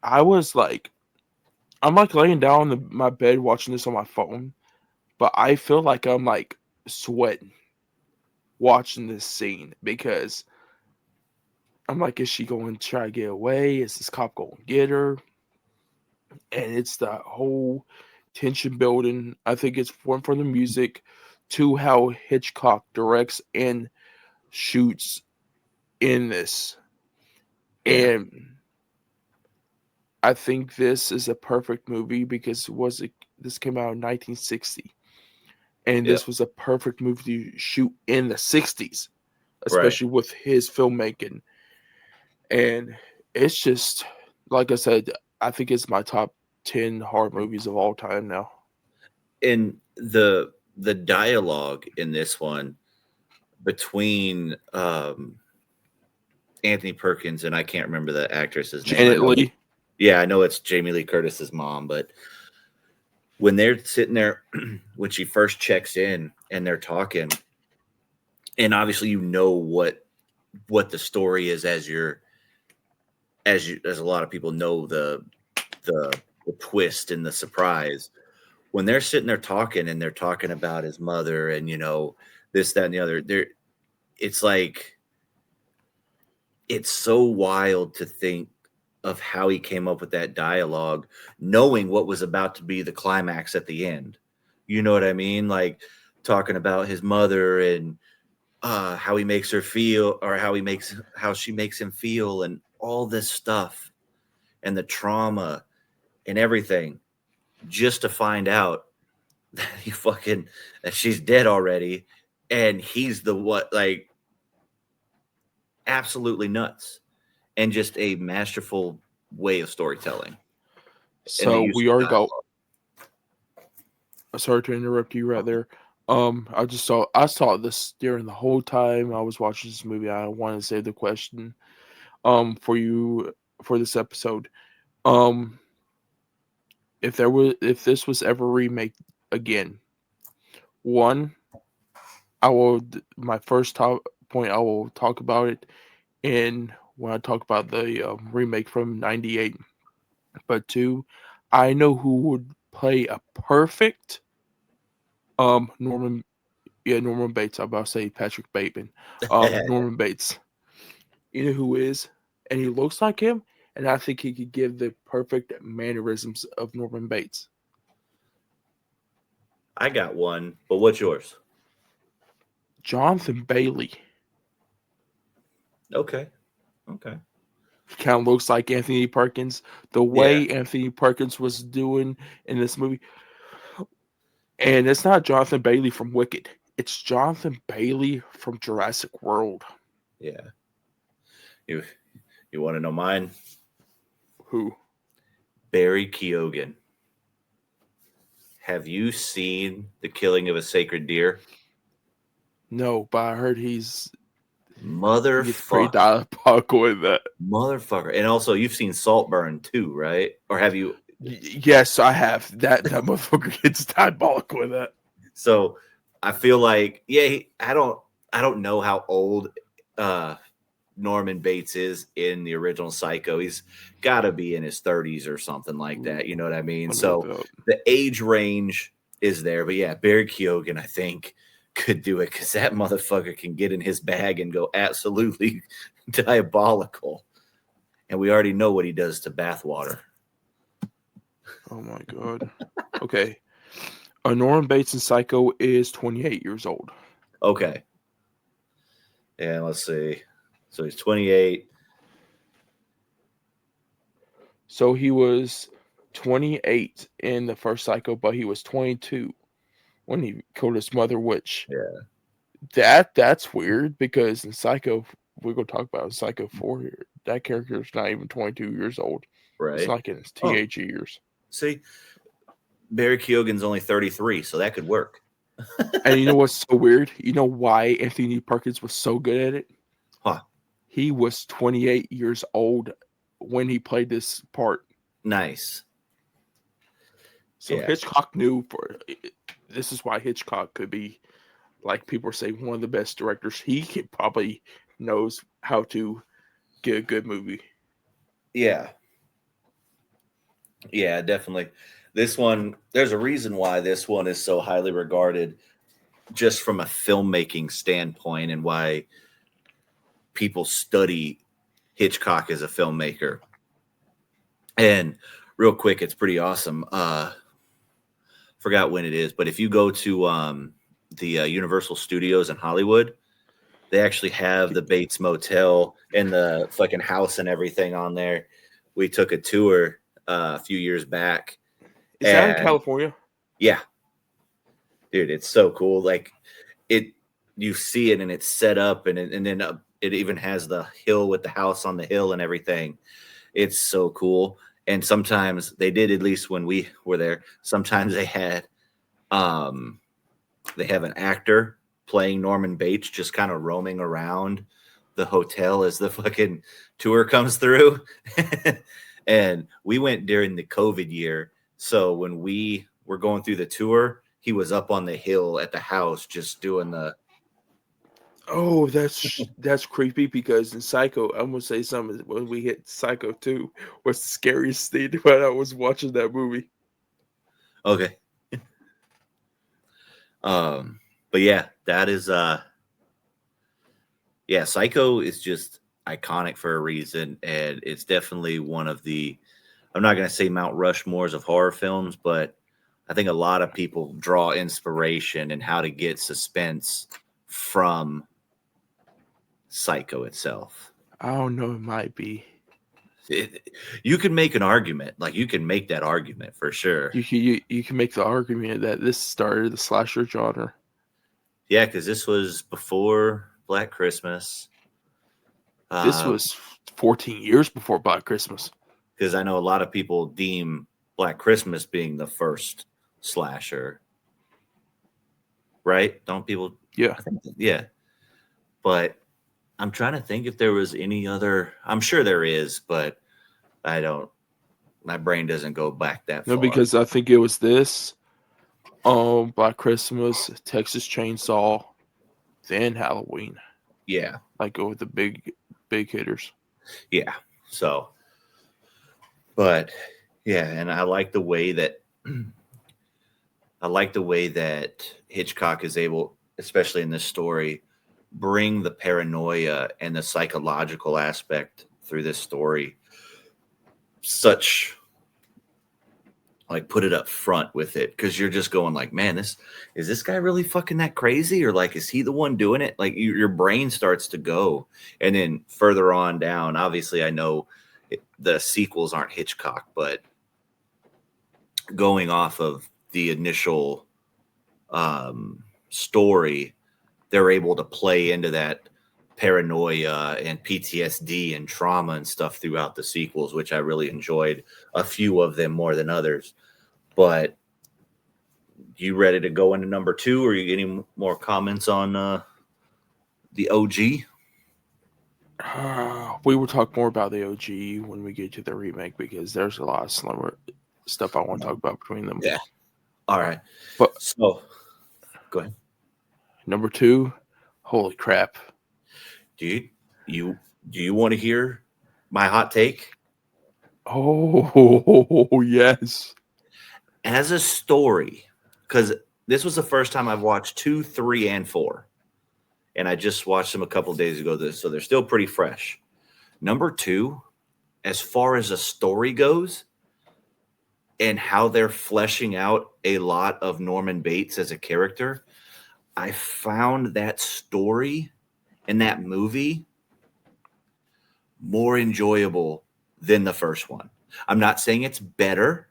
I'm like laying down on my bed watching this on my phone, but I feel like I'm like sweating watching this scene, because I'm like, is she going to try to get away? Is this cop going to get her? And it's the whole tension building. I think it's one from the music to how Hitchcock directs and shoots in this. Yeah. And I think this is a perfect movie because this came out in 1960. And Yep. this was a perfect movie to shoot in the 60s, Right. especially with his filmmaking. And it's just, like I said, I think it's my top 10 horror movies of all time now. And the dialogue in this one between Anthony Perkins and I can't remember the actress's name. Janet Leigh. Yeah, I know it's Jamie Lee Curtis's mom, but when they're sitting there, when she first checks in and they're talking, and obviously you know what the story is as a lot of people know the twist and the surprise. When they're sitting there talking and they're talking about his mother and this, that, and the other, it's like it's so wild to think of how he came up with that dialogue, knowing what was about to be the climax at the end. You know what I mean? Like talking about his mother and how he makes her feel, or how she makes him feel, and all this stuff and the trauma and everything, just to find out that that she's dead already, and he's like absolutely nuts, and just a masterful way of storytelling. So we already got. Sorry to interrupt you right there. I saw this during the whole time I was watching this movie. I wanted to say the question, for you for this episode. If this was ever remade again, my first point I will talk about it when I talk about the remake from '98. But two, I know who would play a perfect Norman Bates. I'm about to say Patrick Bateman. Norman Bates. You know who is? And he looks like him, and I think he could give the perfect mannerisms of Norman Bates. I got one, but what's yours? Jonathan Bailey. Okay. He kind of looks like Anthony Perkins. The way Anthony Perkins was doing in this movie. And it's not Jonathan Bailey from Wicked. It's Jonathan Bailey from Jurassic World. Yeah. You want to know mine? Who? Barry Keoghan. Have you seen The Killing of a Sacred Deer? No, but I heard he's pretty diabolical with that. Motherfucker. And also, you've seen Saltburn too, right? Or have you? Yes, I have. That motherfucker gets diabolical with that. So I feel like, I don't know how old Norman Bates is in the original Psycho. He's got to be in his 30s or something like that. You know what I mean? So the age range is there. But yeah, Barry Keoghan, I think, could do it because that motherfucker can get in his bag and go absolutely diabolical. And we already know what he does to bathwater. Oh, my God. Okay. Norman Bates in Psycho is 28 years old. Okay. And let's see. So he's 28. So he was 28 in the first Psycho, but he was 22 when he killed his mother, which that's weird because in Psycho, we're going to talk about in Psycho 4 here. That character is not even 22 years old. Right. It's like in his teenage years. See, Barry Keoghan's only 33, so that could work. And you know what's so weird? You know why Anthony Perkins was so good at it? Huh. He was 28 years old when he played this part. Nice. So Hitchcock knew this is why Hitchcock could be, like people say, one of the best directors. He probably knows how to get a good movie. Yeah. Yeah, definitely. This one, there's a reason why this one is so highly regarded just from a filmmaking standpoint and why people study Hitchcock as a filmmaker. And real quick, it's pretty awesome. Forgot when it is, but if you go to the Universal Studios in Hollywood, They actually have the Bates Motel and the fucking house and everything on there. We took a tour a few years back. Is that in California? Yeah, dude, it's so cool. Like you see it and it's set up, and then it even has the hill with the house on the hill and everything. It's so cool. And sometimes they did, at least when we were there. Sometimes they have an actor playing Norman Bates, just kind of roaming around the hotel as the fucking tour comes through. And we went during the COVID year. So when we were going through the tour, he was up on the hill at the house just doing the. Oh, that's creepy, because in Psycho, I'm gonna say something. When we hit Psycho 2 was the scariest thing when I was watching that movie. Okay. But yeah, that is Psycho is just iconic for a reason, and it's definitely one of the, I'm not going to say Mount Rushmores of horror films, but I think a lot of people draw inspiration in how to get suspense from Psycho itself. I don't know, it might be. You can make an argument, like you can make that argument for sure. You can make the argument that this started the slasher genre. Yeah, because this was before Black Christmas. This was 14 years before Black Christmas. Because I know a lot of people deem Black Christmas being the first slasher. Right? Don't people? Yeah. Yeah. But I'm trying to think if there was any other. I'm sure there is, but I don't. My brain doesn't go back that far. No, because I think it was this. Black Christmas, Texas Chainsaw, then Halloween. Yeah. Like with the big hitters. Yeah. So, but yeah, and I like the way that Hitchcock is able, especially in this story, bring the paranoia and the psychological aspect through this story. Such, like, put it up front with it, because you're just going like, man, is this guy really fucking that crazy, or like, is he the one doing it? Like, your brain starts to go. And then further on down, obviously I know the sequels aren't Hitchcock, but going off of the initial story, they're able to play into that paranoia and PTSD and trauma and stuff throughout the sequels, which I really enjoyed. A few of them more than others. But you ready to go into number 2, or you getting more comments on the OG? We will talk more about the OG when we get to the remake, because there's a lot of slimmer stuff I want to talk about between them. Yeah. All right. But so go ahead. Number 2, holy crap. Dude, do you want to hear my hot take? Oh, yes. As a story, because this was the first time I've watched 2, 3, and 4. And I just watched them a couple of days ago, so they're still pretty fresh. Number 2, as far as a story goes and how they're fleshing out a lot of Norman Bates as a character, I found that story and that movie more enjoyable than the first one. I'm not saying it's better,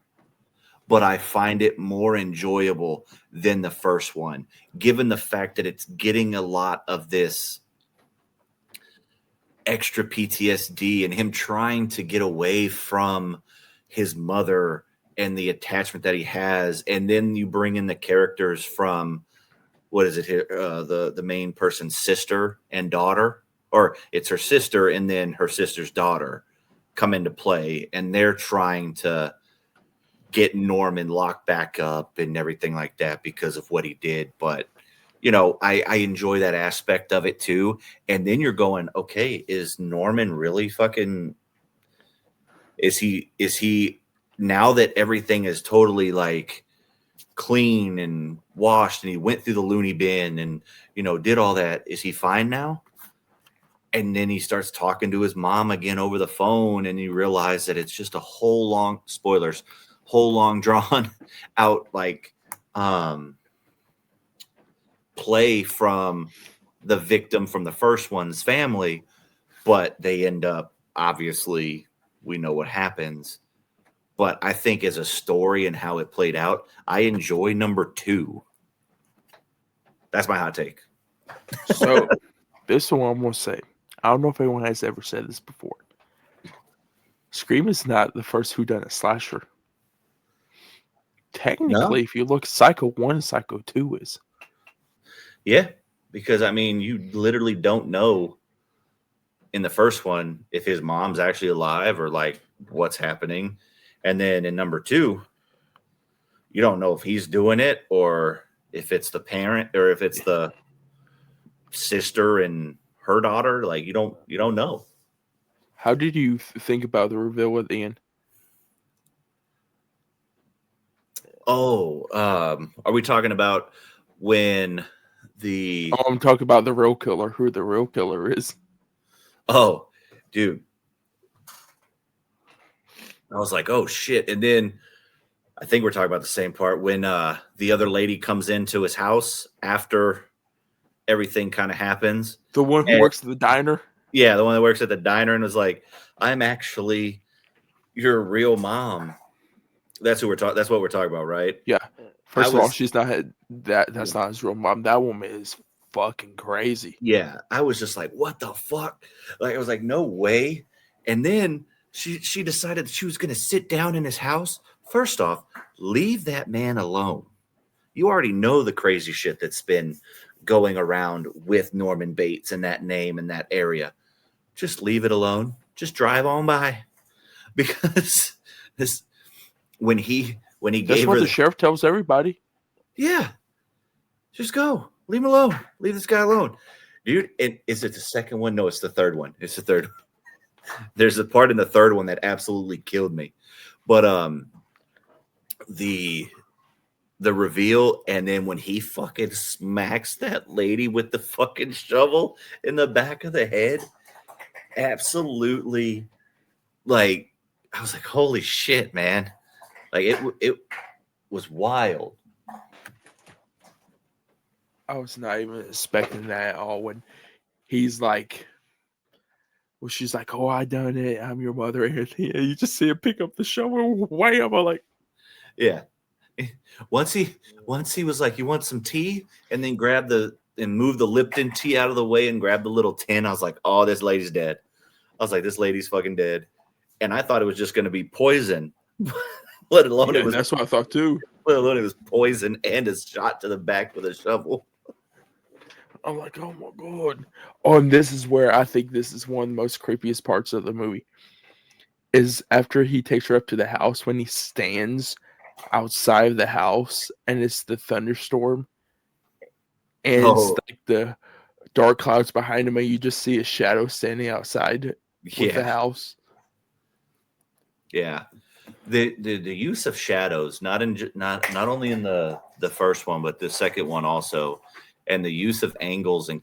but I find it more enjoyable than the first one, given the fact that it's getting a lot of this extra PTSD and him trying to get away from his mother and the attachment that he has. And then you bring in the characters from, what is it here? The main person's sister and daughter, or it's her sister and then her sister's daughter come into play, and they're trying to get Norman locked back up and everything like that because of what he did. But, you know, I enjoy that aspect of it too. And then you're going, okay, is Norman really fucking, is he now that everything is totally like clean and washed and he went through the loony bin and, you know, did all that, is he fine now? And then he starts talking to his mom again over the phone, and you realize that it's just a whole long, spoilers, whole long drawn out like play from the victim from the first one's family, but they end up, obviously, we know what happens. But I think as a story and how it played out, I enjoy number 2. That's my hot take. So, this one I'm going to say. I don't know if anyone has ever said this before. Scream is not the first whodunit slasher. Technically, if you look, Psycho 1 and Psycho 2 is. Yeah, because, I mean, you literally don't know in the first one if his mom's actually alive or, like, what's happening. And then in number 2, you don't know if he's doing it or if it's the parent or if it's the sister and her daughter. Like, you don't know. How did you think about the reveal at the end? Oh, are we talking about when the... Oh, I'm talking about the real killer, who the real killer is. Oh, dude. I was like, oh, shit. And then I think we're talking about the same part when the other lady comes into his house after everything kind of happens. The one who works at the diner? Yeah, the one that works at the diner and was like, I'm actually your real mom. That's who we're talking. That's what we're talking about, right? Yeah. First of all, she's not that's not his real mom. That woman is fucking crazy. Yeah, I was just like, what the fuck? Like, I was like, no way. And then she decided that she was going to sit down in his house. First off, leave that man alone. You already know the crazy shit that's been going around with Norman Bates and that name in that area. Just leave it alone. Just drive on by. Because when he That's what the sheriff tells everybody. Yeah. Just go. Leave him alone. Leave this guy alone. Dude, is it the second one? No, it's the third one. It's the third one. There's a part in the third one that absolutely killed me. But the reveal, and then when he fucking smacks that lady with the fucking shovel in the back of the head, absolutely, like, I was like, holy shit, man. Like, it was wild. I was not even expecting that at all when he's like, well, she's like, oh, I done it. I'm your mother. And you just see him pick up the shovel. Wham! I'm like, yeah. Once he was like, you want some tea? And then move the Lipton tea out of the way and grab the little tin. I was like, oh, this lady's dead. I was like, this lady's fucking dead. And I thought it was just going to be poison. Let alone it was. That's what I thought too. Let alone it was poison and a shot to the back with a shovel. I'm like, oh my god. Oh, and this is where I think this is one of the most creepiest parts of the movie. Is after he takes her up to the house when he stands outside of the house and it's the thunderstorm. And it's like the dark clouds behind him and you just see a shadow standing outside with the house. Yeah. The use of shadows, not only in the first one, but the second one also, and the use of angles in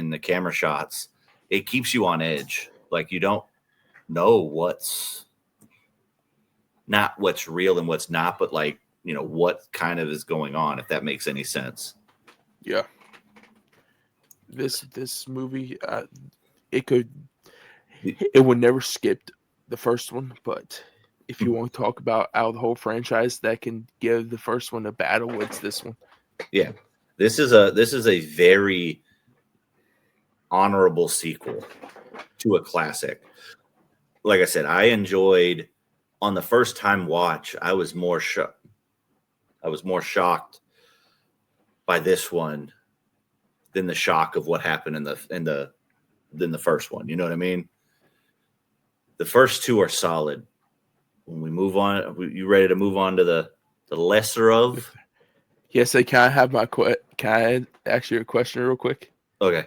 the camera shots, it keeps you on edge. Like, you don't know what's real and what's not, but like, you know, what kind of is going on, if that makes any sense. Yeah. This movie, it would never skip the first one, but if you want to talk about out of the whole franchise that can give the first one a battle, it's this one. Yeah. This is a very honorable sequel to a classic. Like I said, I enjoyed on the first time watch. I was more shocked by this one than the shock of what happened in the first one. You know what I mean? The first two are solid. When we move on, you ready to move on to the lesser of? Yes, can I have can I ask you a question real quick? Okay.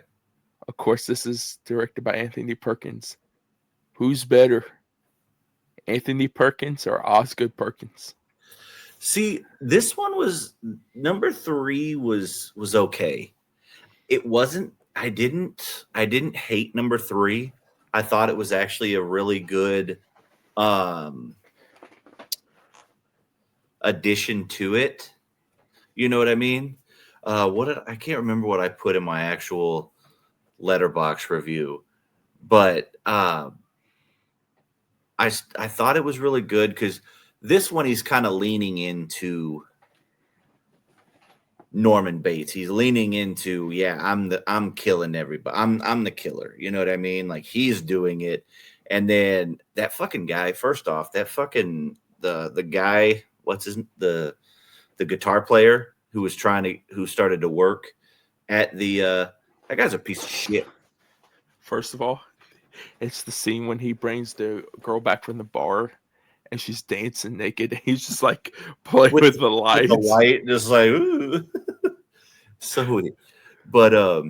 Of course, this is directed by Anthony Perkins. Who's better, Anthony Perkins or Osgood Perkins? See, this one was number 3 was okay. It wasn't. I didn't hate number 3. I thought it was actually a really good addition to it. You know what I mean? I can't remember what I put in my actual Letterbox review, but I thought it was really good because this one he's kind of leaning into Norman Bates. He's leaning into, yeah, I'm killing everybody. I'm the killer. You know what I mean? Like he's doing it. And then that fucking guy, first off, that fucking the guy, the guitar player who started to work at the that guy's a piece of shit. First of all, it's the scene when he brings the girl back from the bar and she's dancing naked. And he's just like playing with the lights. With the light, just like, ooh. So weird. But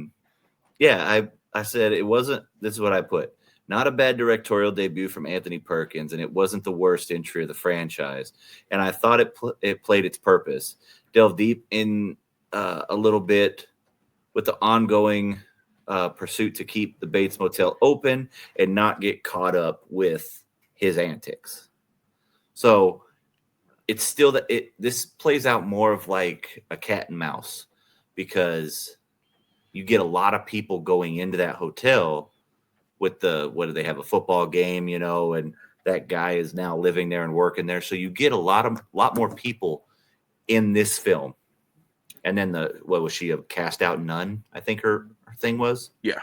yeah, I said it wasn't, this is what I put. Not a bad directorial debut from Anthony Perkins, and it wasn't the worst entry of the franchise. And I thought it played its purpose. Delve deep in a little bit with the ongoing pursuit to keep the Bates Motel open and not get caught up with his antics. So it's still that this plays out more of like a cat and mouse because you get a lot of people going into that hotel with what do they have, a football game, you know, and that guy is now living there and working there. So you get a lot more people in this film. And then what was she, a cast out nun? I think her thing was. Yeah.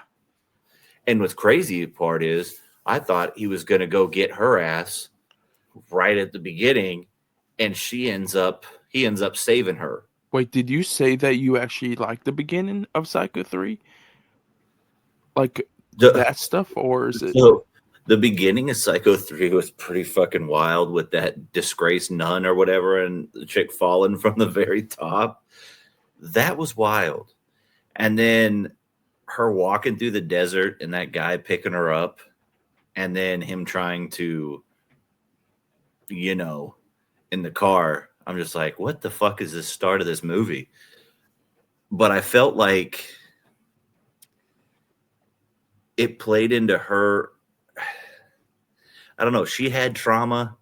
And what's crazy part is I thought he was going to go get her ass right at the beginning, and he ends up saving her. Wait, did you say that you actually liked the beginning of Psycho 3? Like that stuff, or is it? So the beginning of Psycho 3 was pretty fucking wild with that disgraced nun or whatever, and the chick falling from the very top. That was wild. And then her walking through the desert and that guy picking her up, and then him trying to, you know, in the car. I'm just like, what the fuck is the start of this movie? But I felt like it played into her. I don't know. She had trauma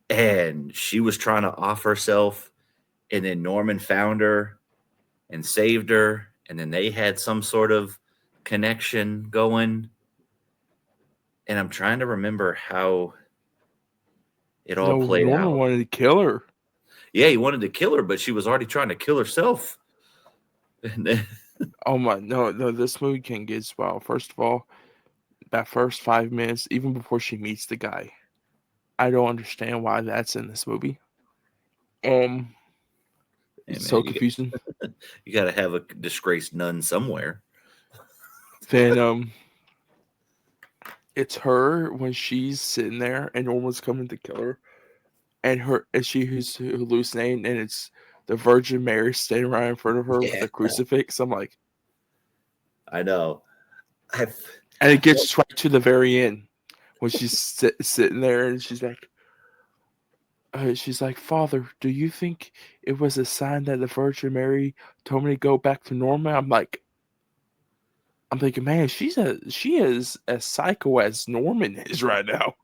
and she was trying to off herself. And then Norman found her and saved her. And then they had some sort of connection going. And I'm trying to remember how it all played Norman out. Wanted to kill her. Yeah, he wanted to kill her, but she was already trying to kill herself. And then, oh my, no, this movie can get wild. First of all, that first 5 minutes, even before she meets the guy, I don't understand why that's in this movie. It's so confusing. You got to have a disgraced nun somewhere. Then it's her when she's sitting there and Norman's coming to kill her, and she's hallucinating, and it's the Virgin Mary standing right in front of her with a crucifix. I'm like, I know. And it gets right to the very end when she's sitting there and she's like, Father, do you think it was a sign that the Virgin Mary told me to go back to normal? I'm thinking, man, she is as psycho as Norman is right now.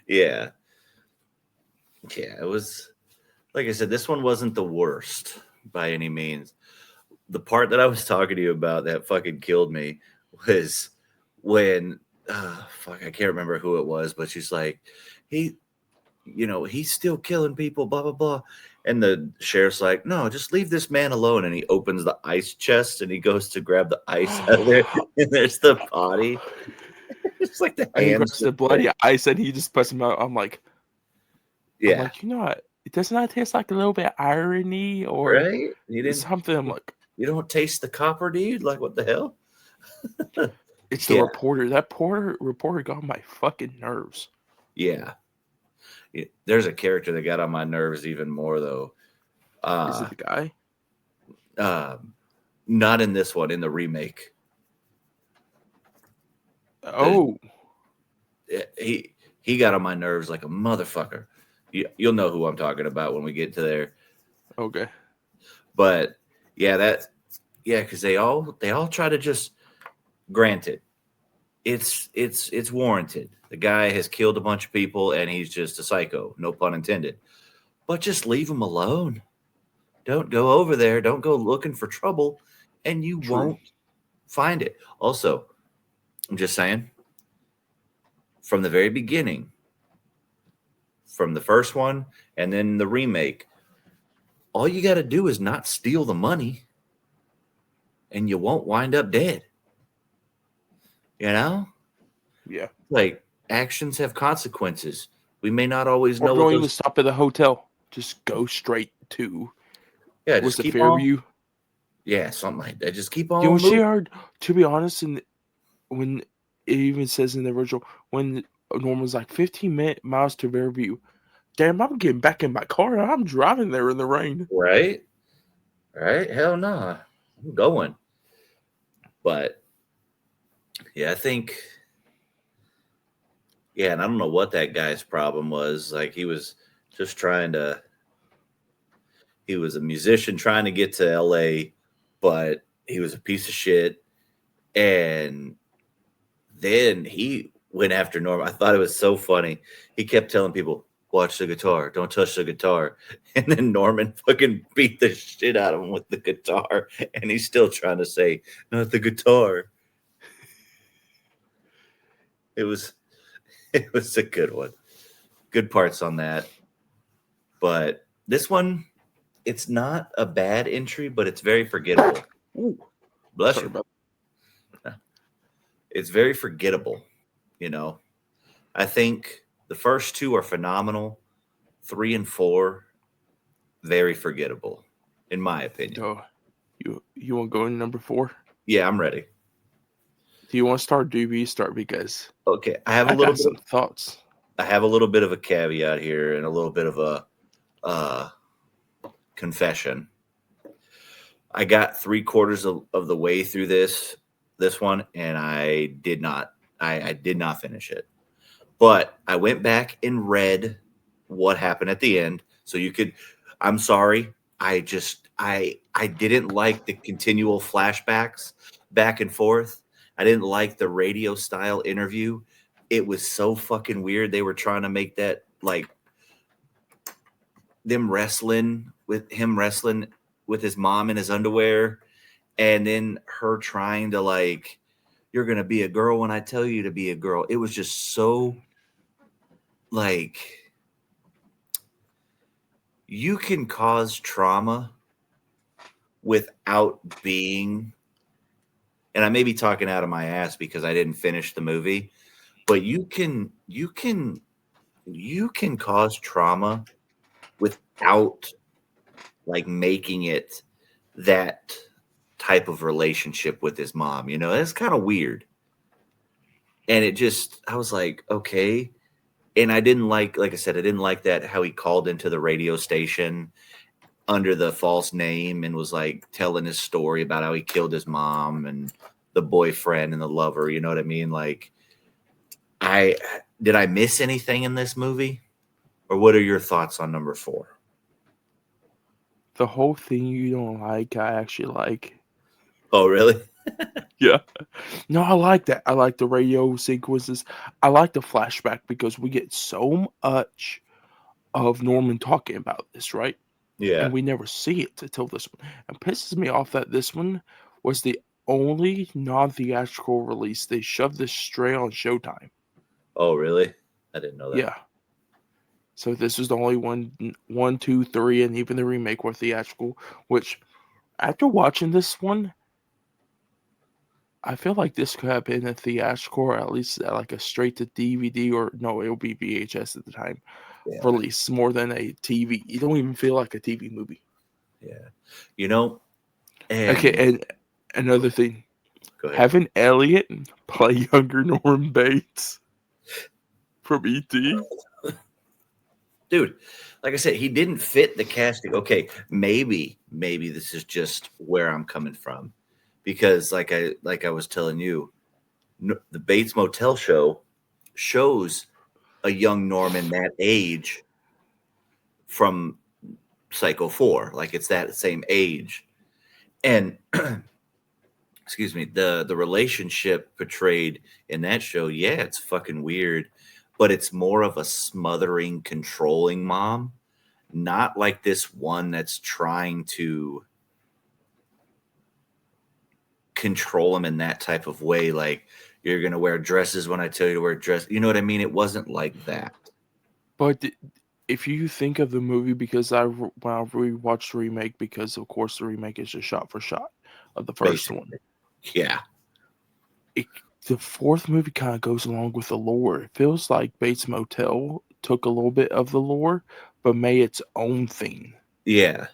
Yeah. Yeah, it was, like I said, this one wasn't the worst by any means. The part that I was talking to you about that fucking killed me was when, I can't remember who it was, but she's like, he's still killing people, blah, blah, blah. And the sheriff's like, no, just leave this man alone. And he opens the ice chest and he goes to grab the ice out of there. And there's the body. It's like the hands. The bloody ice and he just puts him out. I'm like, yeah. I'm like, it does not taste like a little bit of irony or right? Something. I'm like, you don't taste the copper, dude? Like, what the hell? It's the reporter. That reporter got on my fucking nerves. Yeah. There's a character that got on my nerves even more, though. Is it the guy? Not in this one, in the remake. Oh. He got on my nerves like a motherfucker. You'll know who I'm talking about when we get to there. Okay. But because they all try to just, granted, it's warranted. The guy has killed a bunch of people and he's just a psycho, no pun intended. But just leave him alone. Don't go over there. Don't go looking for trouble, and you won't Find it. Also, I'm just saying, from the very beginning, from the first one and then the remake, all you got to do is not steal the money and you won't wind up dead. You know? Yeah. Like, actions have consequences. We may not always Or know what don't even those. stop at the hotel. Just go straight to Yeah, was just it keep on. Fairview? Yeah, something like that. Just keep You know, on she moving. heard, to be honest, and when it even says in the original, when Norman's like 15 miles to Fairview, damn, I'm getting back in my car and I'm driving there in the rain. Right? Right? Hell no. I'm going. But yeah, I think, yeah, and I don't know what that guy's problem was. Like, he was just he was a musician trying to get to LA, but he was a piece of shit. And then he went after Norman. I thought it was so funny. He kept telling people, watch the guitar, don't touch the guitar. And then Norman fucking beat the shit out of him with the guitar. And he's still trying to say, not the guitar. It was it was a good one. Good parts on that. But this one, it's not a bad entry, but it's very forgettable. Ooh, Bless sorry you. about It's very forgettable, you know. I think the first two are phenomenal. 3 and 4, very forgettable, in my opinion. oh, you want to go in number 4? Yeah, I'm ready. Do you want to start? Do you start? Because Okay, I have a I little got bit. some thoughts. I have a little bit of a caveat here and a little bit of a confession. I got 3/4 of the way through this one, and I did not. I did not finish it. But I went back and read what happened at the end. So you could, I'm sorry. I didn't like the continual flashbacks back and forth. I didn't like the radio style interview. It was so fucking weird. They were trying to make that like him wrestling with his mom in his underwear, and then her trying to like, you're gonna be a girl when I tell you to be a girl. It was just so like, you can cause trauma without being, and I may be talking out of my ass because I didn't finish the movie, but you can cause trauma without like making it that type of relationship with his mom. You know, that's kind of weird. And it just, I was like, okay. And I didn't like I said, I didn't like that how he called into the radio station under the false name and was like telling his story about how he killed his mom and the boyfriend and the lover. You know what I mean? Like, I miss anything in this movie? Or what are your thoughts on number 4? The whole thing you don't like, I actually like. Oh, really? Yeah. No, I like that. I like the radio sequences. I like the flashback because we get so much of Norman talking about this, right? Yeah. And we never see it until this one. And pisses me off that this one was the only non-theatrical release. They shoved this straight on Showtime. Oh, really? I didn't know that. Yeah. So this was the only one, 2, 3, and even the remake were theatrical. Which, after watching this one, I feel like this could have been a theatrical, or at least like a straight to DVD, or no, it'll be VHS at the time Yeah. release more than a TV. You don't even feel like a TV movie. Yeah. You know, Okay, and another thing, go ahead. having Elliot play younger Norman Bates from E.T. Dude, like I said, he didn't fit the casting. Okay, maybe this is just where I'm coming from, because like I was telling you, the Bates Motel show shows a young Norman that age from Psycho 4. Like, it's that same age. And excuse me, the relationship portrayed in that show, yeah, it's fucking weird, but it's more of a smothering, controlling mom, not like this one that's trying to control him in that type of way. Like, you're going to wear dresses when I tell you to wear dress. You know what I mean? It wasn't like that. But if you think of the movie, because when I rewatched the remake, because of course the remake is just shot for shot of the first Basically. one. Yeah. The fourth movie kind of goes along with the lore. It feels like Bates Motel took a little bit of the lore, but made its own thing. Yeah.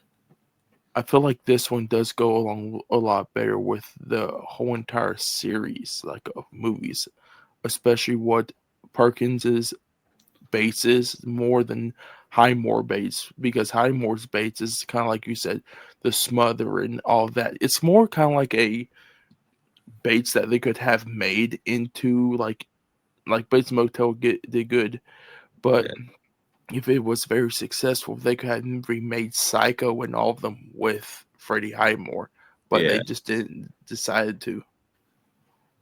I feel like this one does go along a lot better with the whole entire series, like of movies, especially what Perkins is Bates is more than Highmore Bates, because Highmore's Bates is kind of like you said, the smother and all that. It's more kind of like a Bates that they could have made into like Bates Motel did good, but Yeah. if it was very successful, they could have remade Psycho and all of them with Freddie Highmore, but Yeah. they just didn't decided to.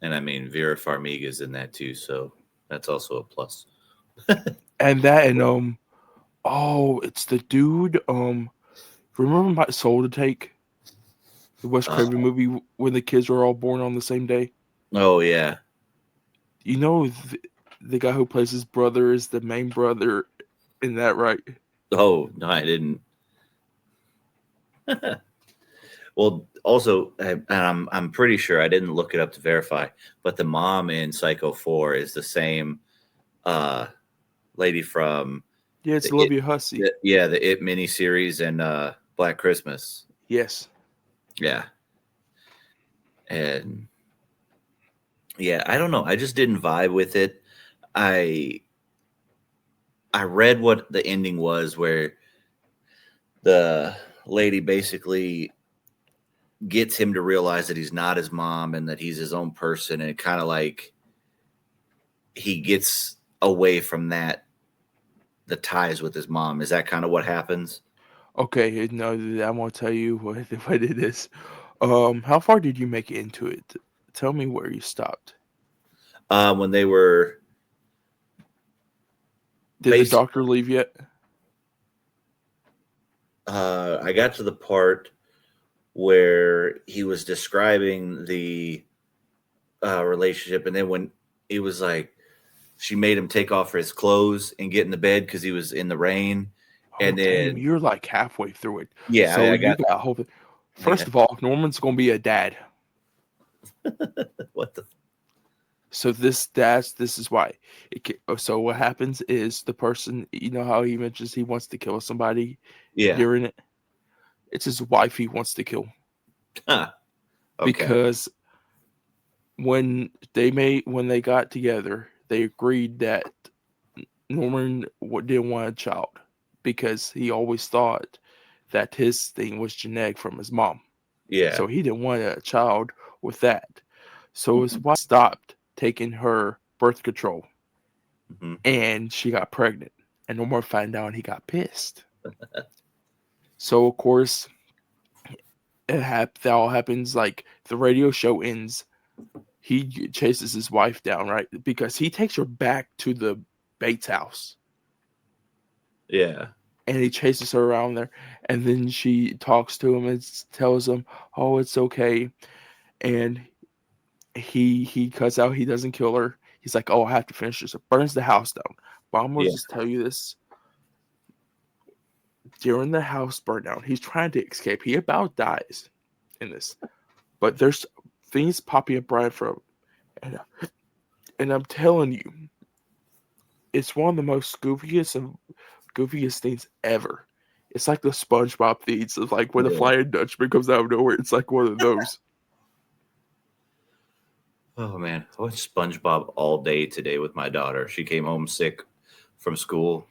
And I mean, Vera Farmiga's in that too, so that's also a plus. And that and it's the dude remember My Soul to Take, the Wes Uh, Craven movie when the kids were all born on the same day. oh yeah. You know the guy who plays his brother is the main brother in that, right? Oh no, I didn't. Well, also, and I'm pretty sure I didn't look it up to verify, but the mom in Psycho 4 is the same lady from Yeah, it's the It, Olivia Hussey. the It miniseries and Black Christmas. Yes. Yeah, and yeah, I don't know. I just didn't vibe with it. I I read what the ending was, where the lady basically gets him to realize that he's not his mom and that he's his own person, and kind of like he gets away from the ties with his mom. Is that kind of what happens? Okay, no, I'm gonna tell you what it is. How far did you make it into it? Tell me where you stopped. When they were Did the basic, doctor leave yet? I got to the part where he was describing the relationship, and then when he was like, she made him take off his clothes and get in the bed because he was in the rain, Oh and damn, then you're like halfway through it. yeah, So I you got got hope. yeah. First of all, Norman's gonna be a dad. What the So this is why. So what happens is the person, you know how he mentions he wants to kill somebody yeah. during it. It's his wife he wants to kill Huh. Okay. because when they got together, they agreed that Norman didn't want a child because he always thought that his thing was genetic from his mom. Yeah. So he didn't want a child with that. So his wife stopped taking her birth control Mm-hmm. and she got pregnant. And Norman found out and he got pissed. So of course that all happens like the radio show ends. He chases his wife down, right? Because he takes her back to the Bates house. Yeah. And he chases her around there. And then she talks to him and tells him, oh, it's okay. And he cuts out, he doesn't kill her. He's like, oh, I have to finish this. It burns the house down. But I'm going Yeah. to just tell you this. During the house burn down, he's trying to escape. He about dies in this. But there's things popping up right from him. And I'm telling you, it's one of the most goofiest things ever. It's like the SpongeBob things of like when the Yeah. Flying Dutchman comes out of nowhere. It's like one of those. Oh man, I watched SpongeBob all day today with my daughter. She came home sick from school,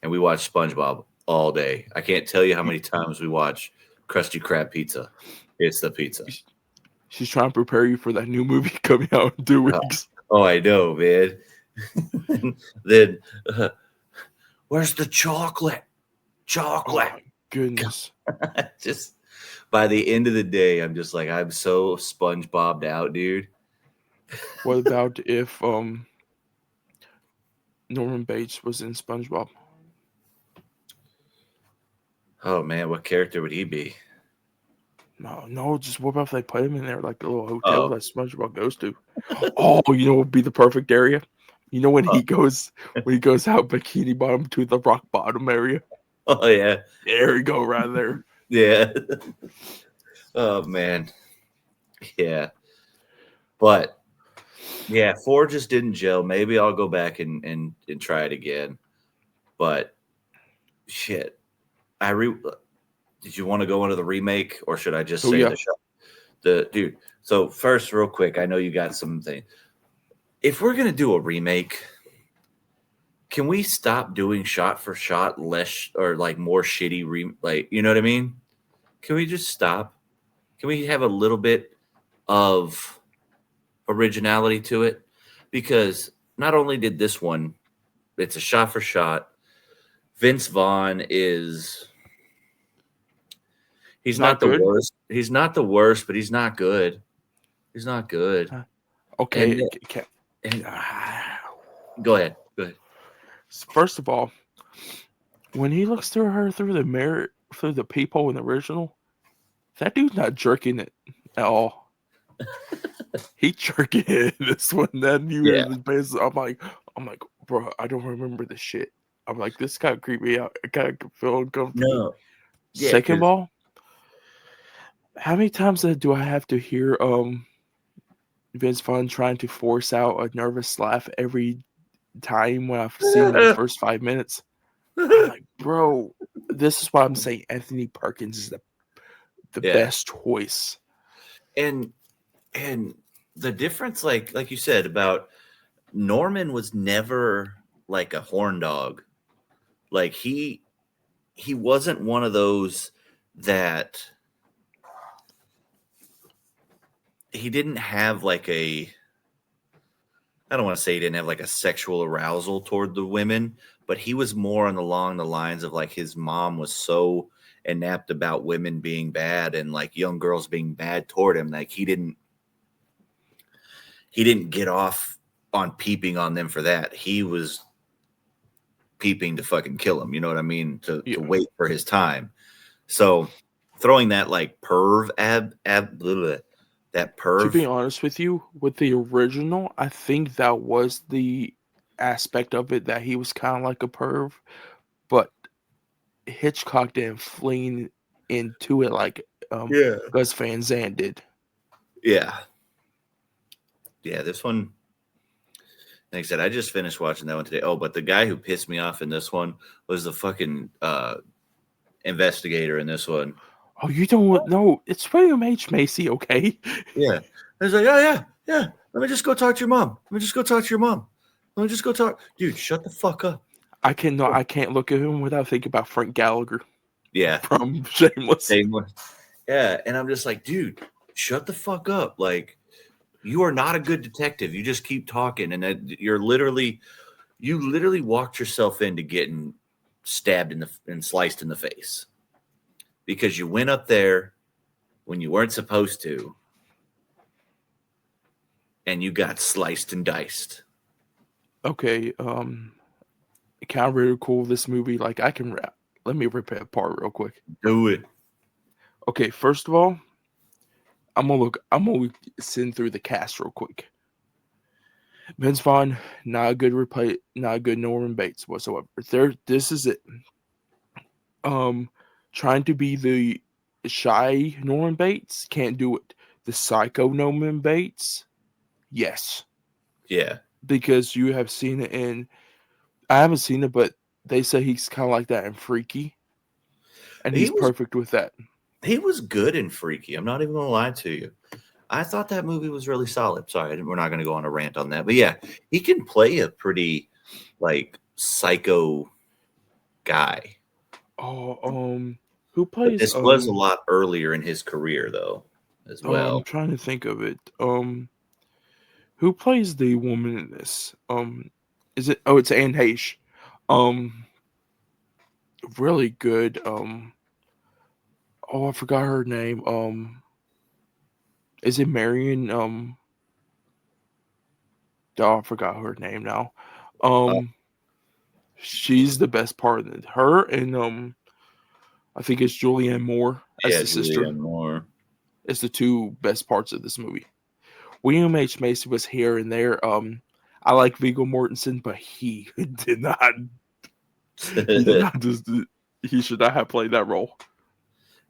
and we watched SpongeBob all day. I can't tell you how many times we watch Krusty Krab pizza. It's the pizza. She's trying to prepare you for that new movie coming out in 2 Oh, weeks. oh, I know, man. Then, where's the chocolate? Oh Chocolate. my goodness. Just by the end of the day, I'm just like, I'm so SpongeBobbed out, dude. What about if Norman Bates was in SpongeBob? Oh man, what character would he be? No. Just what about if they put him in there like a little hotel Oh, that SpongeBob goes to? Oh, you know, what would be the perfect area. You know when oh, he goes out bikini bottom to the rock bottom area. oh yeah, There you go, right there. yeah. Oh man, yeah. But yeah, 4 just didn't gel. Maybe I'll go back and try it again. But shit, I re. Did you want to go into the remake, or should I just So say yeah, the show? The dude. So first, real quick, I know you got something. If we're gonna do a remake, can we stop doing shot for shot less or like more shitty like you know what I mean? Can we just stop? Can we have a little bit of originality to it? Because not only did this one, it's a shot for shot. Vince Vaughn is he's not not the good. worst. He's not the worst, but he's not good. He's not good. And Okay. and go ahead. Go ahead. First of all, when he looks through her through the mirror, through the peephole in the original, that dude's not jerking it at all. He jerking it in this one. Then you hear Yeah. the bass. I'm like, bro, I don't remember this shit. I'm like, this kind of creeped me out. I kind of feel uncomfortable. No. Yeah, Second of because all, how many times do I have to hear Vince Vaughn trying to force out a nervous laugh every time when I've seen like the first 5 minutes? I'm like, bro, this is why I'm saying Anthony Perkins is the yeah. best choice. And and the difference, like you said, about Norman was never like a horn dog. Like he wasn't one of those that he didn't have like a I don't want to say he didn't have like a sexual arousal toward the women, but he was more along the lines of like his mom was so inept about women being bad and like young girls being bad toward him. Like he didn't get off on peeping on them for that. He was peeping to fucking kill him. You know what I mean? To Yeah. wait for his time. So throwing that like perv that To be perv. honest with you, with the original, I think that was the aspect of it that he was kind of like a perv, but Hitchcock didn't fling into it like Yeah. Gus Van Sant did. Yeah. Yeah. This one, like I said, I just finished watching that one today. Oh, but the guy who pissed me off in this one was the fucking investigator in this one. Oh, you don't know? It's William H. Macy, okay? Yeah. I was like, oh yeah, yeah. Let me just go talk to your mom. Let me just go talk to your mom. Let me just go talk. Dude, shut the fuck up. I can't look at him without thinking about Frank Gallagher Yeah. from Shameless. Same one. Yeah. And I'm just like, dude, shut the fuck up. Like, you are not a good detective. You just keep talking, and you literally walked yourself into getting stabbed and sliced in the face because you went up there when you weren't supposed to, and you got sliced and diced. Okay, kind of really cool. This movie, like I can rap. Let me rip it apart real quick. Do it. Okay, first of all, I'm gonna send through the cast real quick. Vince Vaughn, not a good replay, not a good Norman Bates whatsoever. This is it. Trying to be the shy Norman Bates, can't do it. The psycho Norman Bates, yes, Yeah. because you have seen it in. I haven't seen it, but they say he's kind of like that in Freaky, and He he's was perfect with that. he was good and freaky. I'm not even gonna lie to you. I thought that movie was really solid. Sorry, we're not gonna go on a rant on that. But yeah, he can play a pretty like psycho guy. Oh, who But plays this was a lot earlier in his career though, as I'm well. trying to think of it. Who plays the woman in this? Is it? Oh, it's Anne Heche. Um, really good. Oh, I forgot her name. Is it Marion? Oh, I forgot her name now. Uh, She's the best part of it. Her and I think it's Julianne Moore as yeah, the sister. Julianne Moore. is the two best parts of this movie. William H. Macy was here and there. I like Viggo Mortensen, but he did not. He did not just. He should not have played that role.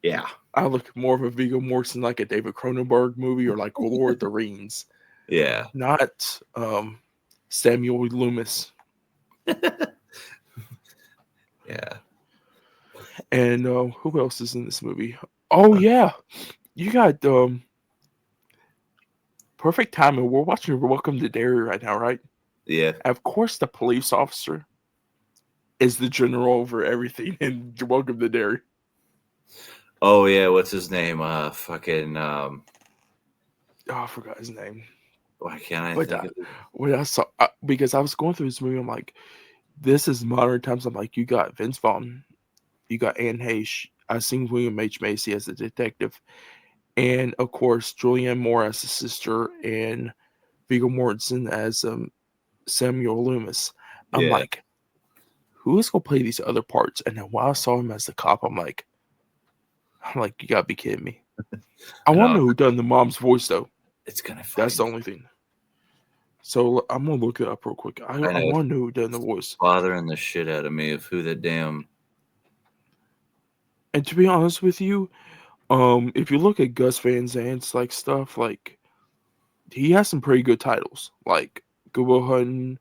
Yeah. I look more of a Viggo Mortensen like a David Cronenberg movie or like Lord of the Rings. Yeah. Not Samuel Loomis. Yeah. And who else is in this movie? Oh yeah, you got perfect timing. We're watching Welcome to Derry right now, right? Yeah. And of course, the police officer is the general over everything in Welcome to Derry. Oh yeah, what's his name? Fucking. Oh, I forgot his name. Why can't I But think of it? when I saw, because I was going through this movie, I'm like, this is modern times. I'm like, you got Vince Vaughn, you got Anne Heche. I've seen William H. Macy as a detective, and of course Julianne Moore as the sister, and Viggo Mortensen as Samuel Loomis. I'm Yeah. like, who is gonna play these other parts? And then while I saw him as the cop, I'm like, you gotta be kidding me. I want to know who done the mom's voice though. It's gonna. That's the only thing. So I'm gonna look it up real quick. I want to know who done the voice. Bothering the shit out of me of who the damn. And to be honest with you, if you look at Gus Van Zant's like stuff, like he has some pretty good titles, like Good Will Hunting,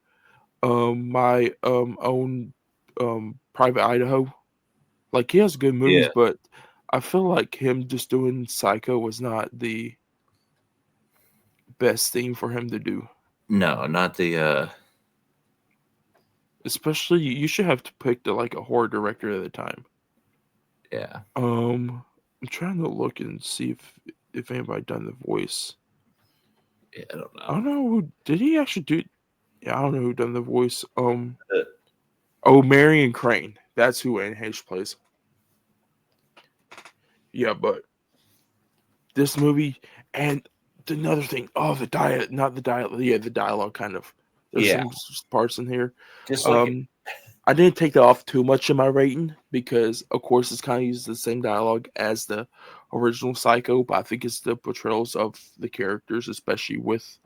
my own Private Idaho. Like he has good movies, but I feel like him just doing Psycho was not the best thing for him to do. No, not the. Especially, you should have to pick like a horror director at the time. Yeah. I'm trying to look and see if anybody done the voice. Yeah, I don't know. I don't know who did he actually do. Yeah, I don't know who done the voice. Oh, Marion Crane. That's who Anne Heche plays. Yeah, but this movie and another thing. Oh, the dialogue kind of. There's some parts in here. Just like I didn't take that off too much in my rating because, of course, it's kind of uses the same dialogue as the original Psycho, but I think it's the portrayals of the characters, especially with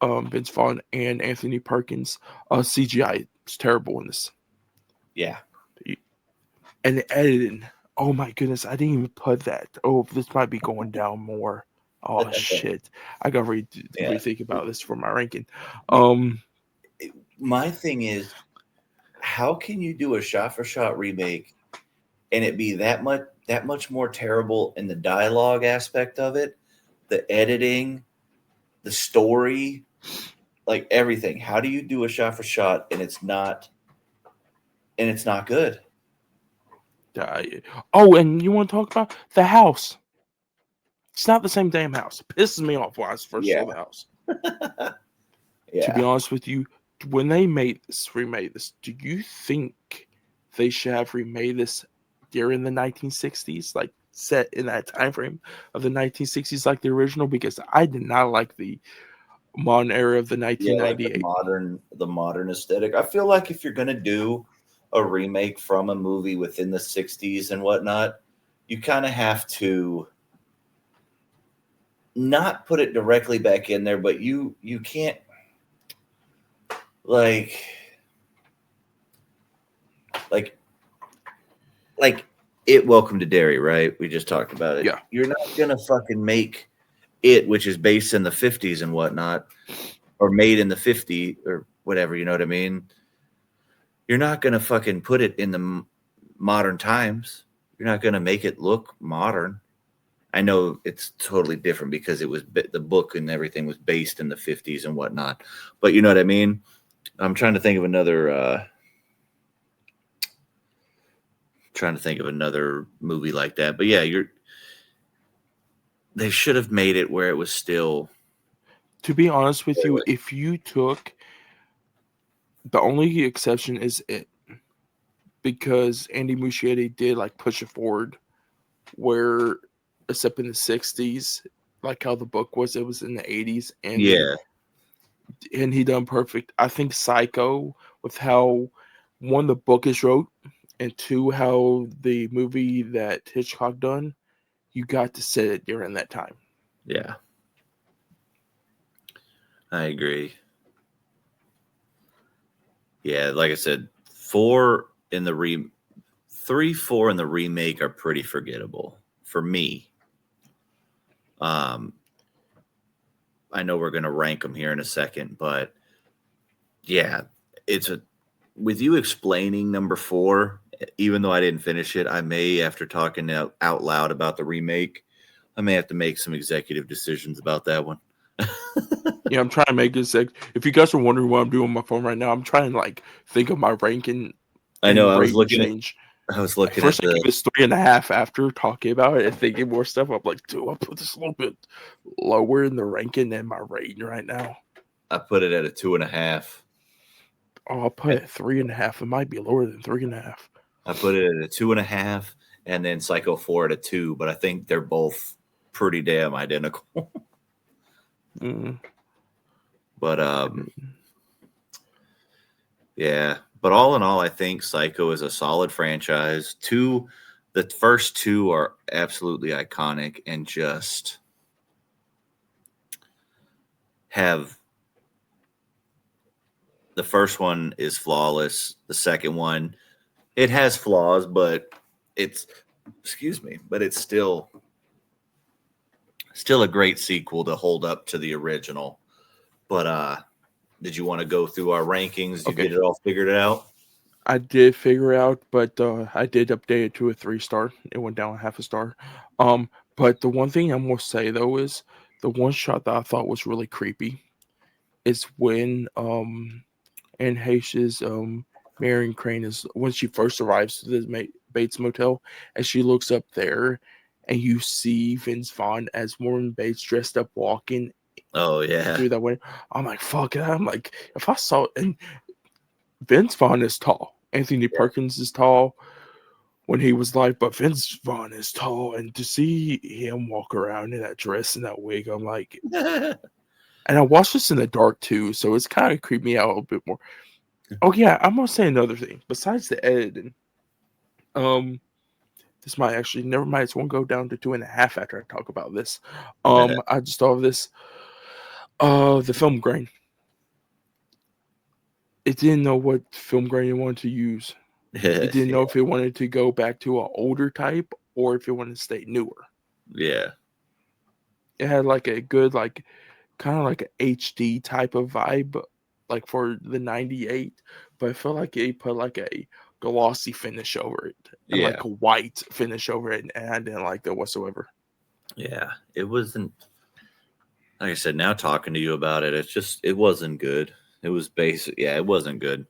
Vince Vaughn and Anthony Perkins. CGI is terrible in this. Yeah. And the editing. Oh my goodness, I didn't even put that. Oh, this might be going down more. Oh shit. I gotta rethink about this for my ranking. My thing is, how can you do a shot-for-shot remake and it be that much more terrible in the dialogue aspect of it, the editing, the story, like everything? How do you do a shot-for-shot and it's not good? Oh, and you want to talk about the house? It's not the same damn house. It pisses me off when I first saw the house. To be honest with you, when they remade this, do you think they should have remade this during the 1960s, like set in that time frame of the 1960s, like the original? Because I did not like the modern era of the 1998. Like the modern aesthetic. I feel like if you're gonna do a remake from a movie within the 60s and whatnot, you kind of have to not put it directly back in there, but you can't like it. Welcome to Derry, right? We just talked about it. Yeah. You're not gonna fucking make it, which is based in the 50s and whatnot, or made in the 50s or whatever, you know what I mean? You're not gonna fucking put it in the modern times. You're not gonna make it look modern. I know it's totally different because it was the book and everything was based in the 50s and whatnot, but you know what I mean? I'm trying to think of another movie like that. But yeah, they should have made it where it was still. To be honest with you, if you took the only exception is it, because Andy Muschietti did like push it forward, where except in the 60s, like how the book was, it was in the 80s, and and he done perfect. I think Psycho, with how one, the book is wrote, and two, how the movie that Hitchcock done, you got to set it during that time. Yeah. I agree. Yeah, like I said, 4 in the 3, 4 in the remake are pretty forgettable for me. I know we're gonna rank them here in a second, but yeah, with you explaining number 4, even though I didn't finish it, I may, after talking out loud about the remake, I may have to make some executive decisions about that one. Yeah, I'm trying to make this. If you guys are wondering what I'm doing on my phone right now, I'm trying to think of my ranking I know. and rate and change. I was looking First, at I the. gave this 3.5 after talking about it and thinking more stuff. I'm like, dude, I'll put this a little bit lower in the ranking than my rating right now. I put it at a 2.5. Oh, I'll put it at 3.5. It might be lower than 3.5. I put it at a 2.5, and then Psycho 4 at a 2. But I think they're both pretty damn identical. But yeah. But all in all, I think Psycho is a solid franchise. The first 2 are absolutely iconic and just have. The first one is flawless. The second one, it has flaws, but it's still a great sequel to hold up to the original. But did you want to go through our rankings? Did you get it all figured out? I did figure it out, but I did update it to a 3-star. It went down 0.5 star. But the one thing I'm gonna say though is the one shot that I thought was really creepy is when Anne Heche's Marion Crane is when she first arrives to the Bates Motel, and she looks up there, and you see Vince Vaughn as Norman Bates dressed up walking. Oh yeah, through that way. I'm like, fuck it. I'm like, if I saw it, and Vince Vaughn is tall. Anthony Perkins is tall when he was live, but Vince Vaughn is tall, and to see him walk around in that dress and that wig, I'm like, and I watched this in the dark too, so it's kind of creeped me out a little bit more. Oh yeah, I'm gonna say another thing besides the editing. This might actually never mind. It's won't go down to 2.5 after I talk about this. I just thought of this. The film grain. It didn't know what film grain it wanted to use. It didn't know if it wanted to go back to an older type or if it wanted to stay newer. Yeah. It had a good, kind of like an HD type of vibe, for the 98, but I felt like it put a glossy finish over it and a white finish over it, and I didn't like that whatsoever. Yeah, it wasn't. Like I said, now talking to you about it, it wasn't good. It was basic. Yeah, it wasn't good.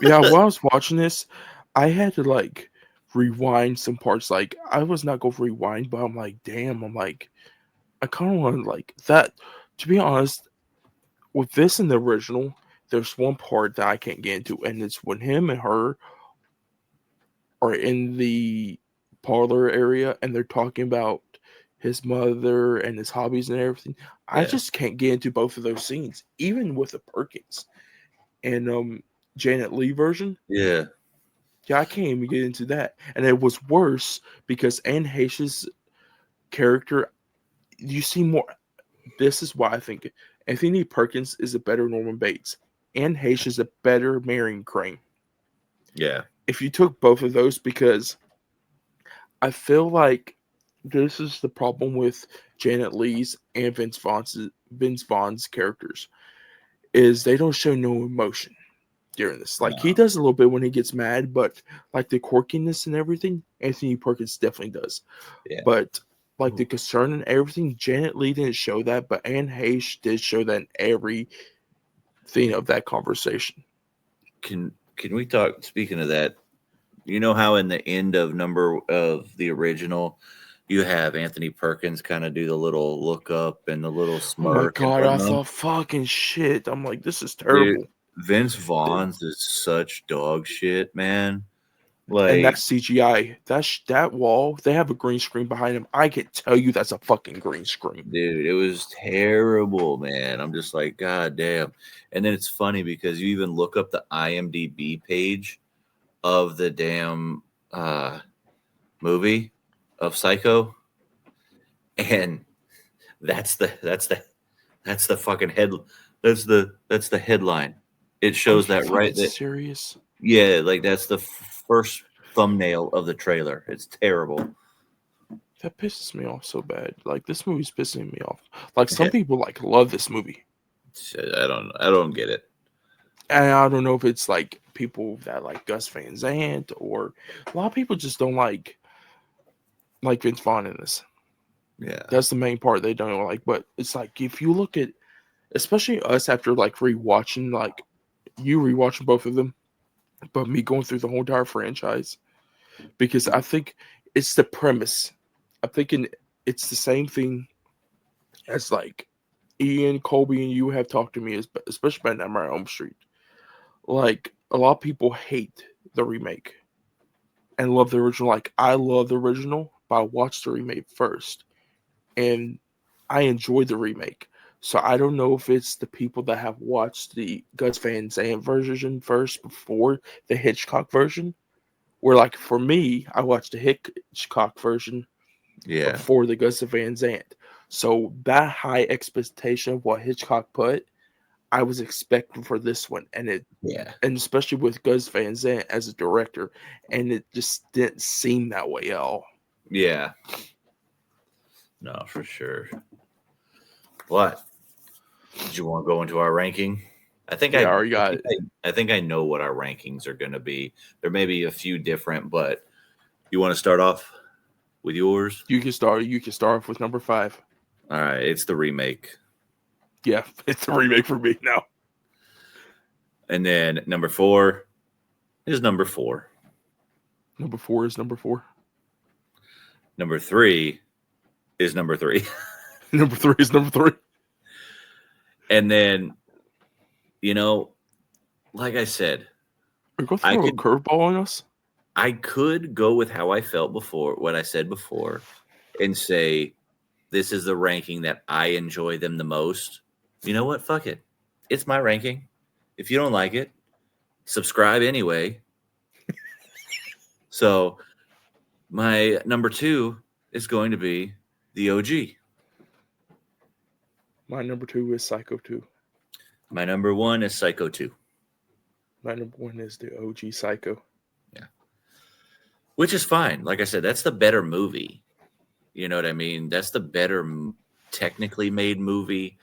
Yeah, while I was watching this, I had to rewind some parts. I was not going to rewind, but I'm like, damn. I'm like, I kind of want that. To be honest, with this in the original, there's one part that I can't get into, and it's when him and her are in the parlor area and they're talking about his mother and his hobbies and everything. I just can't get into both of those scenes, even with the Perkins and Janet Leigh version. Yeah, I can't even get into that. And it was worse because Anne Heche's character, you see more. This is why I think Anthony Perkins is a better Norman Bates. Anne Heche is a better Marion Crane. Yeah. If you took both of those, because I feel like this is the problem with Janet Leigh's and Vince Vaughn's characters, is they don't show no emotion during this. He does a little bit when he gets mad, but the quirkiness and everything, Anthony Perkins definitely does. Yeah. But the concern and everything, Janet Leigh didn't show that, but Anne Heche did show that in every thing of that conversation. Can we talk? Speaking of that, you know how in the end of the original, you have Anthony Perkins kind of do the little look up and the little smirk. Oh my god, I thought fucking shit. I'm like, this is terrible. Dude, Vince Vaughn's is such dog shit, man. And that's CGI. That wall, they have a green screen behind him. I can tell you that's a fucking green screen. Dude, it was terrible, man. I'm just like, god damn. And then it's funny because you even look up the IMDb page of the damn movie of Psycho, and that's the fucking head. That's the headline. It Are you shows that fucking right. That serious? yeah, like that's the first thumbnail of the trailer. It's terrible. That pisses me off so bad. Like this movie's pissing me off. Like some Yeah, people like love this movie. I don't get it. And I don't know if it's like people that like Gus Van Sant or a lot of people just don't like Vince Vaughn in this. Yeah, That's the main part they don't like. But it's like if you look at, especially us after like rewatching, like you rewatching both of them, but me going through the whole entire franchise, because I think it's the premise. I'm thinking it's the same thing as like Ian, Colby, and you have talked to me, especially about Nightmare on Elm Street. Like a lot of people hate the remake and love the original. Like I love the original, but I watched the remake first, and I enjoyed the remake. So I don't know if it's the people that have watched the Gus Van Sant version first before the Hitchcock version. Where like for me, I watched the Hitchcock version yeah, before the Gus Van Sant. So that high expectation of what Hitchcock put, I was expecting for this one, yeah, and especially with Gus Van Sant as a director, and it just didn't seem that way at all. yeah. No, for sure. What? Did you want to go into our ranking? I think Yeah, I already got it. I think I know what our rankings are going to be. There may be a few different, but you want to start off with yours? You can start. You can start off with number 5. All right, it's the remake. Yeah, it's a remake for me now. And then number 4 is number 4. Number 4 is number 4. Number 3 is number 3. Number 3 is number 3. And then, you know, like I said, We're going to throw a curveball on us. I could go with how I felt before, what I said before, and say this is the ranking that I enjoy them the most. You know what? Fuck it. It's my ranking. If you don't like it, subscribe anyway. So my number 2 is going to be the OG. My number 2 is Psycho 2. My number 1 is Psycho 2. My number 1 is the OG Psycho. Yeah. Which is fine. Like I said, that's the better movie. You know what I mean? That's the better technically made movie,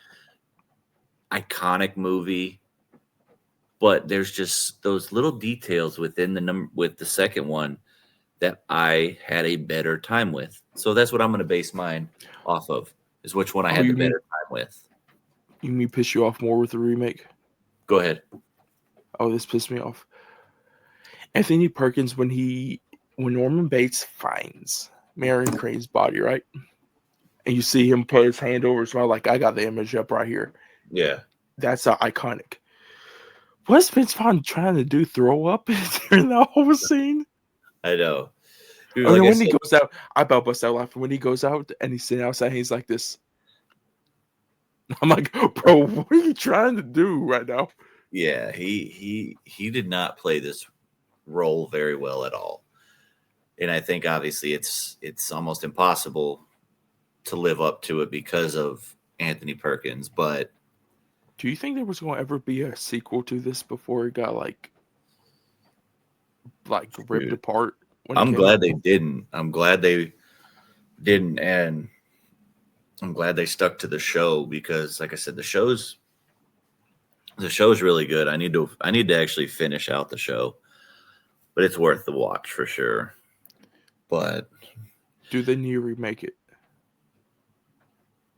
iconic movie. But there's just those little details within with the second one that I had a better time with. So that's what I'm going to base mine off of, is which one I had the better time with. You mean piss you off more with the remake? Go ahead. Oh, this pissed me off. Anthony Perkins, when Norman Bates finds Marion Crane's body, right? And you see him put his hand over his mouth, like I got the image up right here. Yeah. That's iconic. What's Vince Vaughn trying to do? Throw up during that whole scene? I know. Dude, like when he goes out, I about bust out laughing. When he goes out and he's sitting outside, he's like this. I'm like, bro, what are you trying to do right now? Yeah, he did not play this role very well at all. And I think obviously it's almost impossible to live up to it because of Anthony Perkins. But do you think there was going to ever be a sequel to this before it got like ripped apart? I'm glad they didn't. I'm glad they didn't, and I'm glad they stuck to the show because, like I said, the show's really good. I need to actually finish out the show, but it's worth the watch for sure. But do they need to remake it?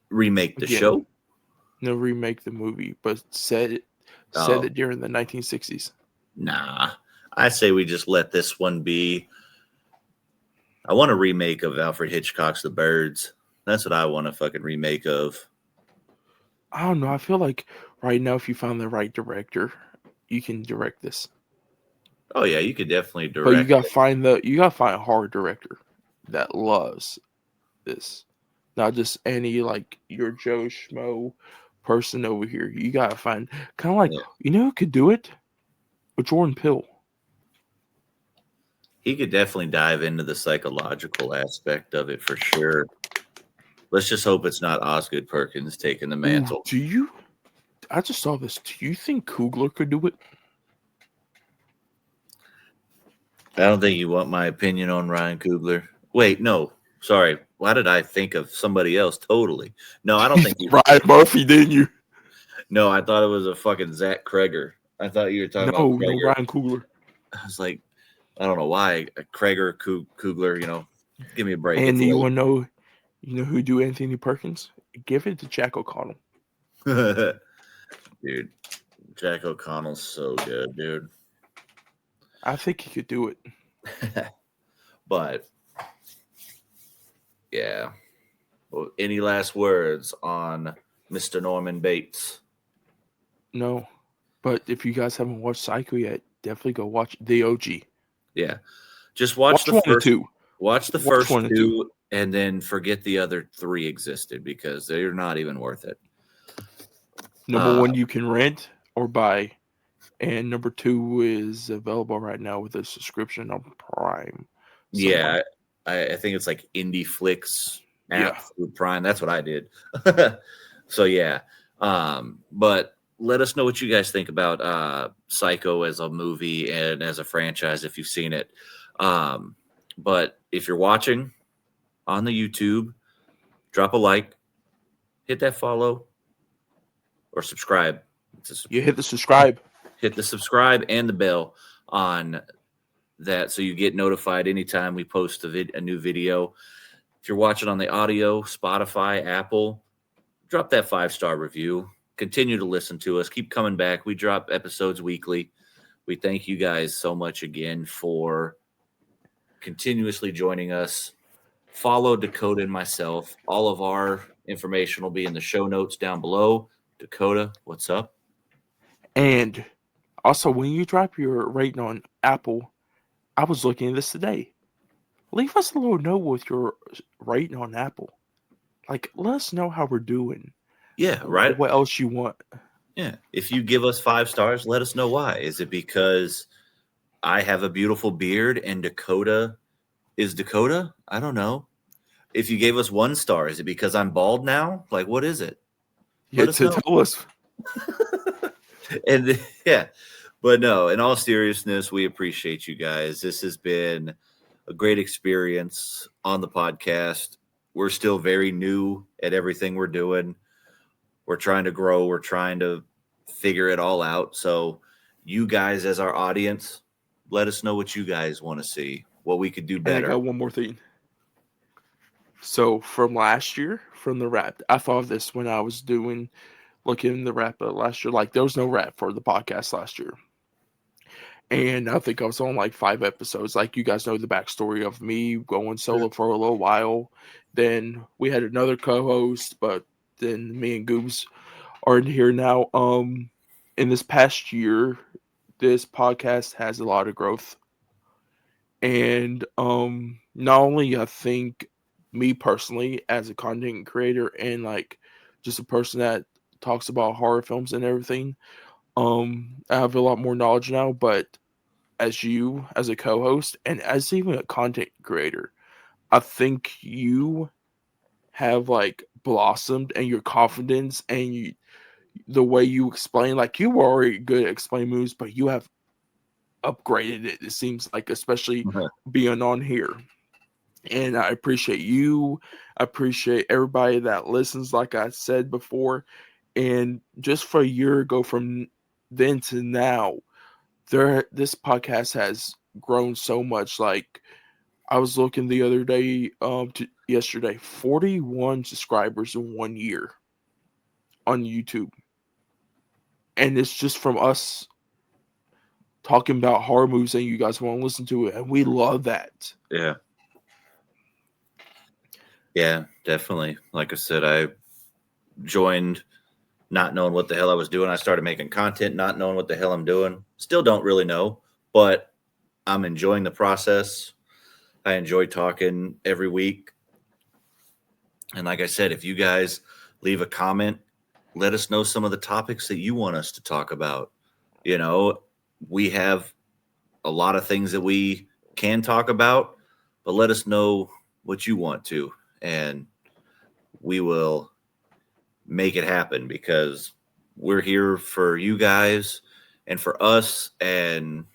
Remake the show? No, remake the movie, but set it during the 1960s. Nah, I say we just let this one be. I want a remake of Alfred Hitchcock's The Birds. That's what I want a fucking remake of. I don't know. I feel like right now, if you find the right director, you can direct this. Oh yeah, you could definitely direct. But you gotta find a hard director that loves this, not just any like your Joe Schmo person over here. You gotta find kind of like you know who could do it with Jordan Peele. He could definitely dive into the psychological aspect of it for sure. Let's just hope it's not Osgood Perkins taking the Ooh, mantle. I just saw this. Do you think Coogler could do it? I don't think you want my opinion on Ryan Coogler. Wait, no. Sorry. Why did I think of somebody else totally? No, I don't think you. Ryan Murphy, didn't you? No, I thought it was a fucking Zach Kreger. I thought you were talking about No, Kreger. Ryan Coogler. I was like, I don't know why. Kreger, Coogler, give me a break. And you want to know, who do Anthony Perkins? Give it to Jack O'Connell. Dude, Jack O'Connell's so good, dude. I think he could do it. But, yeah. Well, any last words on Mr. Norman Bates? No. But if you guys haven't watched Psycho yet, definitely go watch the OG. Yeah. Just watch the one first and two. Watch the first two and then forget the other three existed because they're not even worth it. Number one, you can rent or buy. And number two is available right now with a subscription on Prime. Yeah, I think it's like Indie Flix app through Prime. That's what I did. So, yeah. But let us know what you guys think about Psycho as a movie and as a franchise if you've seen it. But if you're watching on the YouTube, drop a like, hit that follow, or subscribe. You hit the subscribe. Hit the subscribe and the bell on that so you get notified anytime we post a new video. If you're watching on the audio, Spotify, Apple, drop that 5-star review. Continue to listen to us. Keep coming back. We drop episodes weekly. We thank you guys so much again for continuously joining us. Follow Dakota and myself. All of our information will be in the show notes down below. Dakota, what's up? And also, when you drop your rating on Apple, I was looking at this today. Leave us a little note with your rating on Apple. Like, let us know how we're doing. Yeah, right. What else you want? Yeah. If you give us 5 stars, let us know why. Is it because I have a beautiful beard and Dakota is Dakota? I don't know. If you gave us 1 star, is it because I'm bald now? Like, what is it? Yeah, tell us. And yeah, but no, in all seriousness, we appreciate you guys. This has been a great experience on the podcast. We're still very new at everything we're doing. We're trying to grow. We're trying to figure it all out. So you guys as our audience, let us know what you guys want to see, what we could do better. And I got one more thing. So from last year, from the rap, I thought of this when I was looking the rap last year. Like, there was no rap for the podcast last year. And I think I was on like 5 episodes. Like, you guys know the backstory of me going solo for a little while. Then we had another co-host, but then me and Goobs are in here now. In this past year, this podcast has a lot of growth. And not only I think me personally as a content creator and like just a person that talks about horror films and everything, I have a lot more knowledge now, but as you as a co-host and as even a content creator, I think you have like blossomed, and your confidence and the way you explain, like, you were already good at explaining movies, but you have upgraded it. It seems like, especially being on here. And I appreciate you. I appreciate everybody that listens, like I said before. And just for a year ago from then to now, this podcast has grown so much. Like, I was looking the other day, yesterday, 41 subscribers in 1 year on YouTube. And it's just from us talking about horror movies and you guys want to listen to it. And we love that. Yeah. Yeah, definitely. Like I said, I joined not knowing what the hell I was doing. I started making content, not knowing what the hell I'm doing. Still don't really know, but I'm enjoying the process. I enjoy talking every week. And like I said, if you guys leave a comment, let us know some of the topics that you want us to talk about. You know, we have a lot of things that we can talk about, but let us know what you want to. And we will make it happen because we're here for you guys and for us, and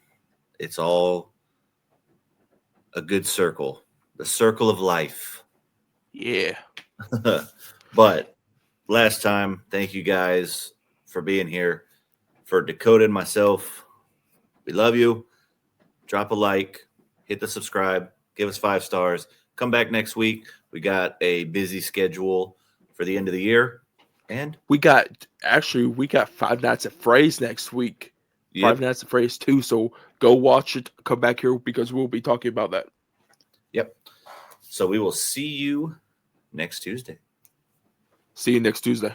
it's all a good circle, the circle of life. Yeah. But last time, thank you guys for being here. For Dakota and myself, we love you. Drop a like, hit the subscribe, give us 5 stars. Come back next week. We got a busy schedule for the end of the year. And we got 5 Nights at Freddy's next week. Yep. 5 Nights at Freddy's 2. So go watch it. Come back here because we'll be talking about that. Yep. So we will see you next Tuesday. See you next Tuesday.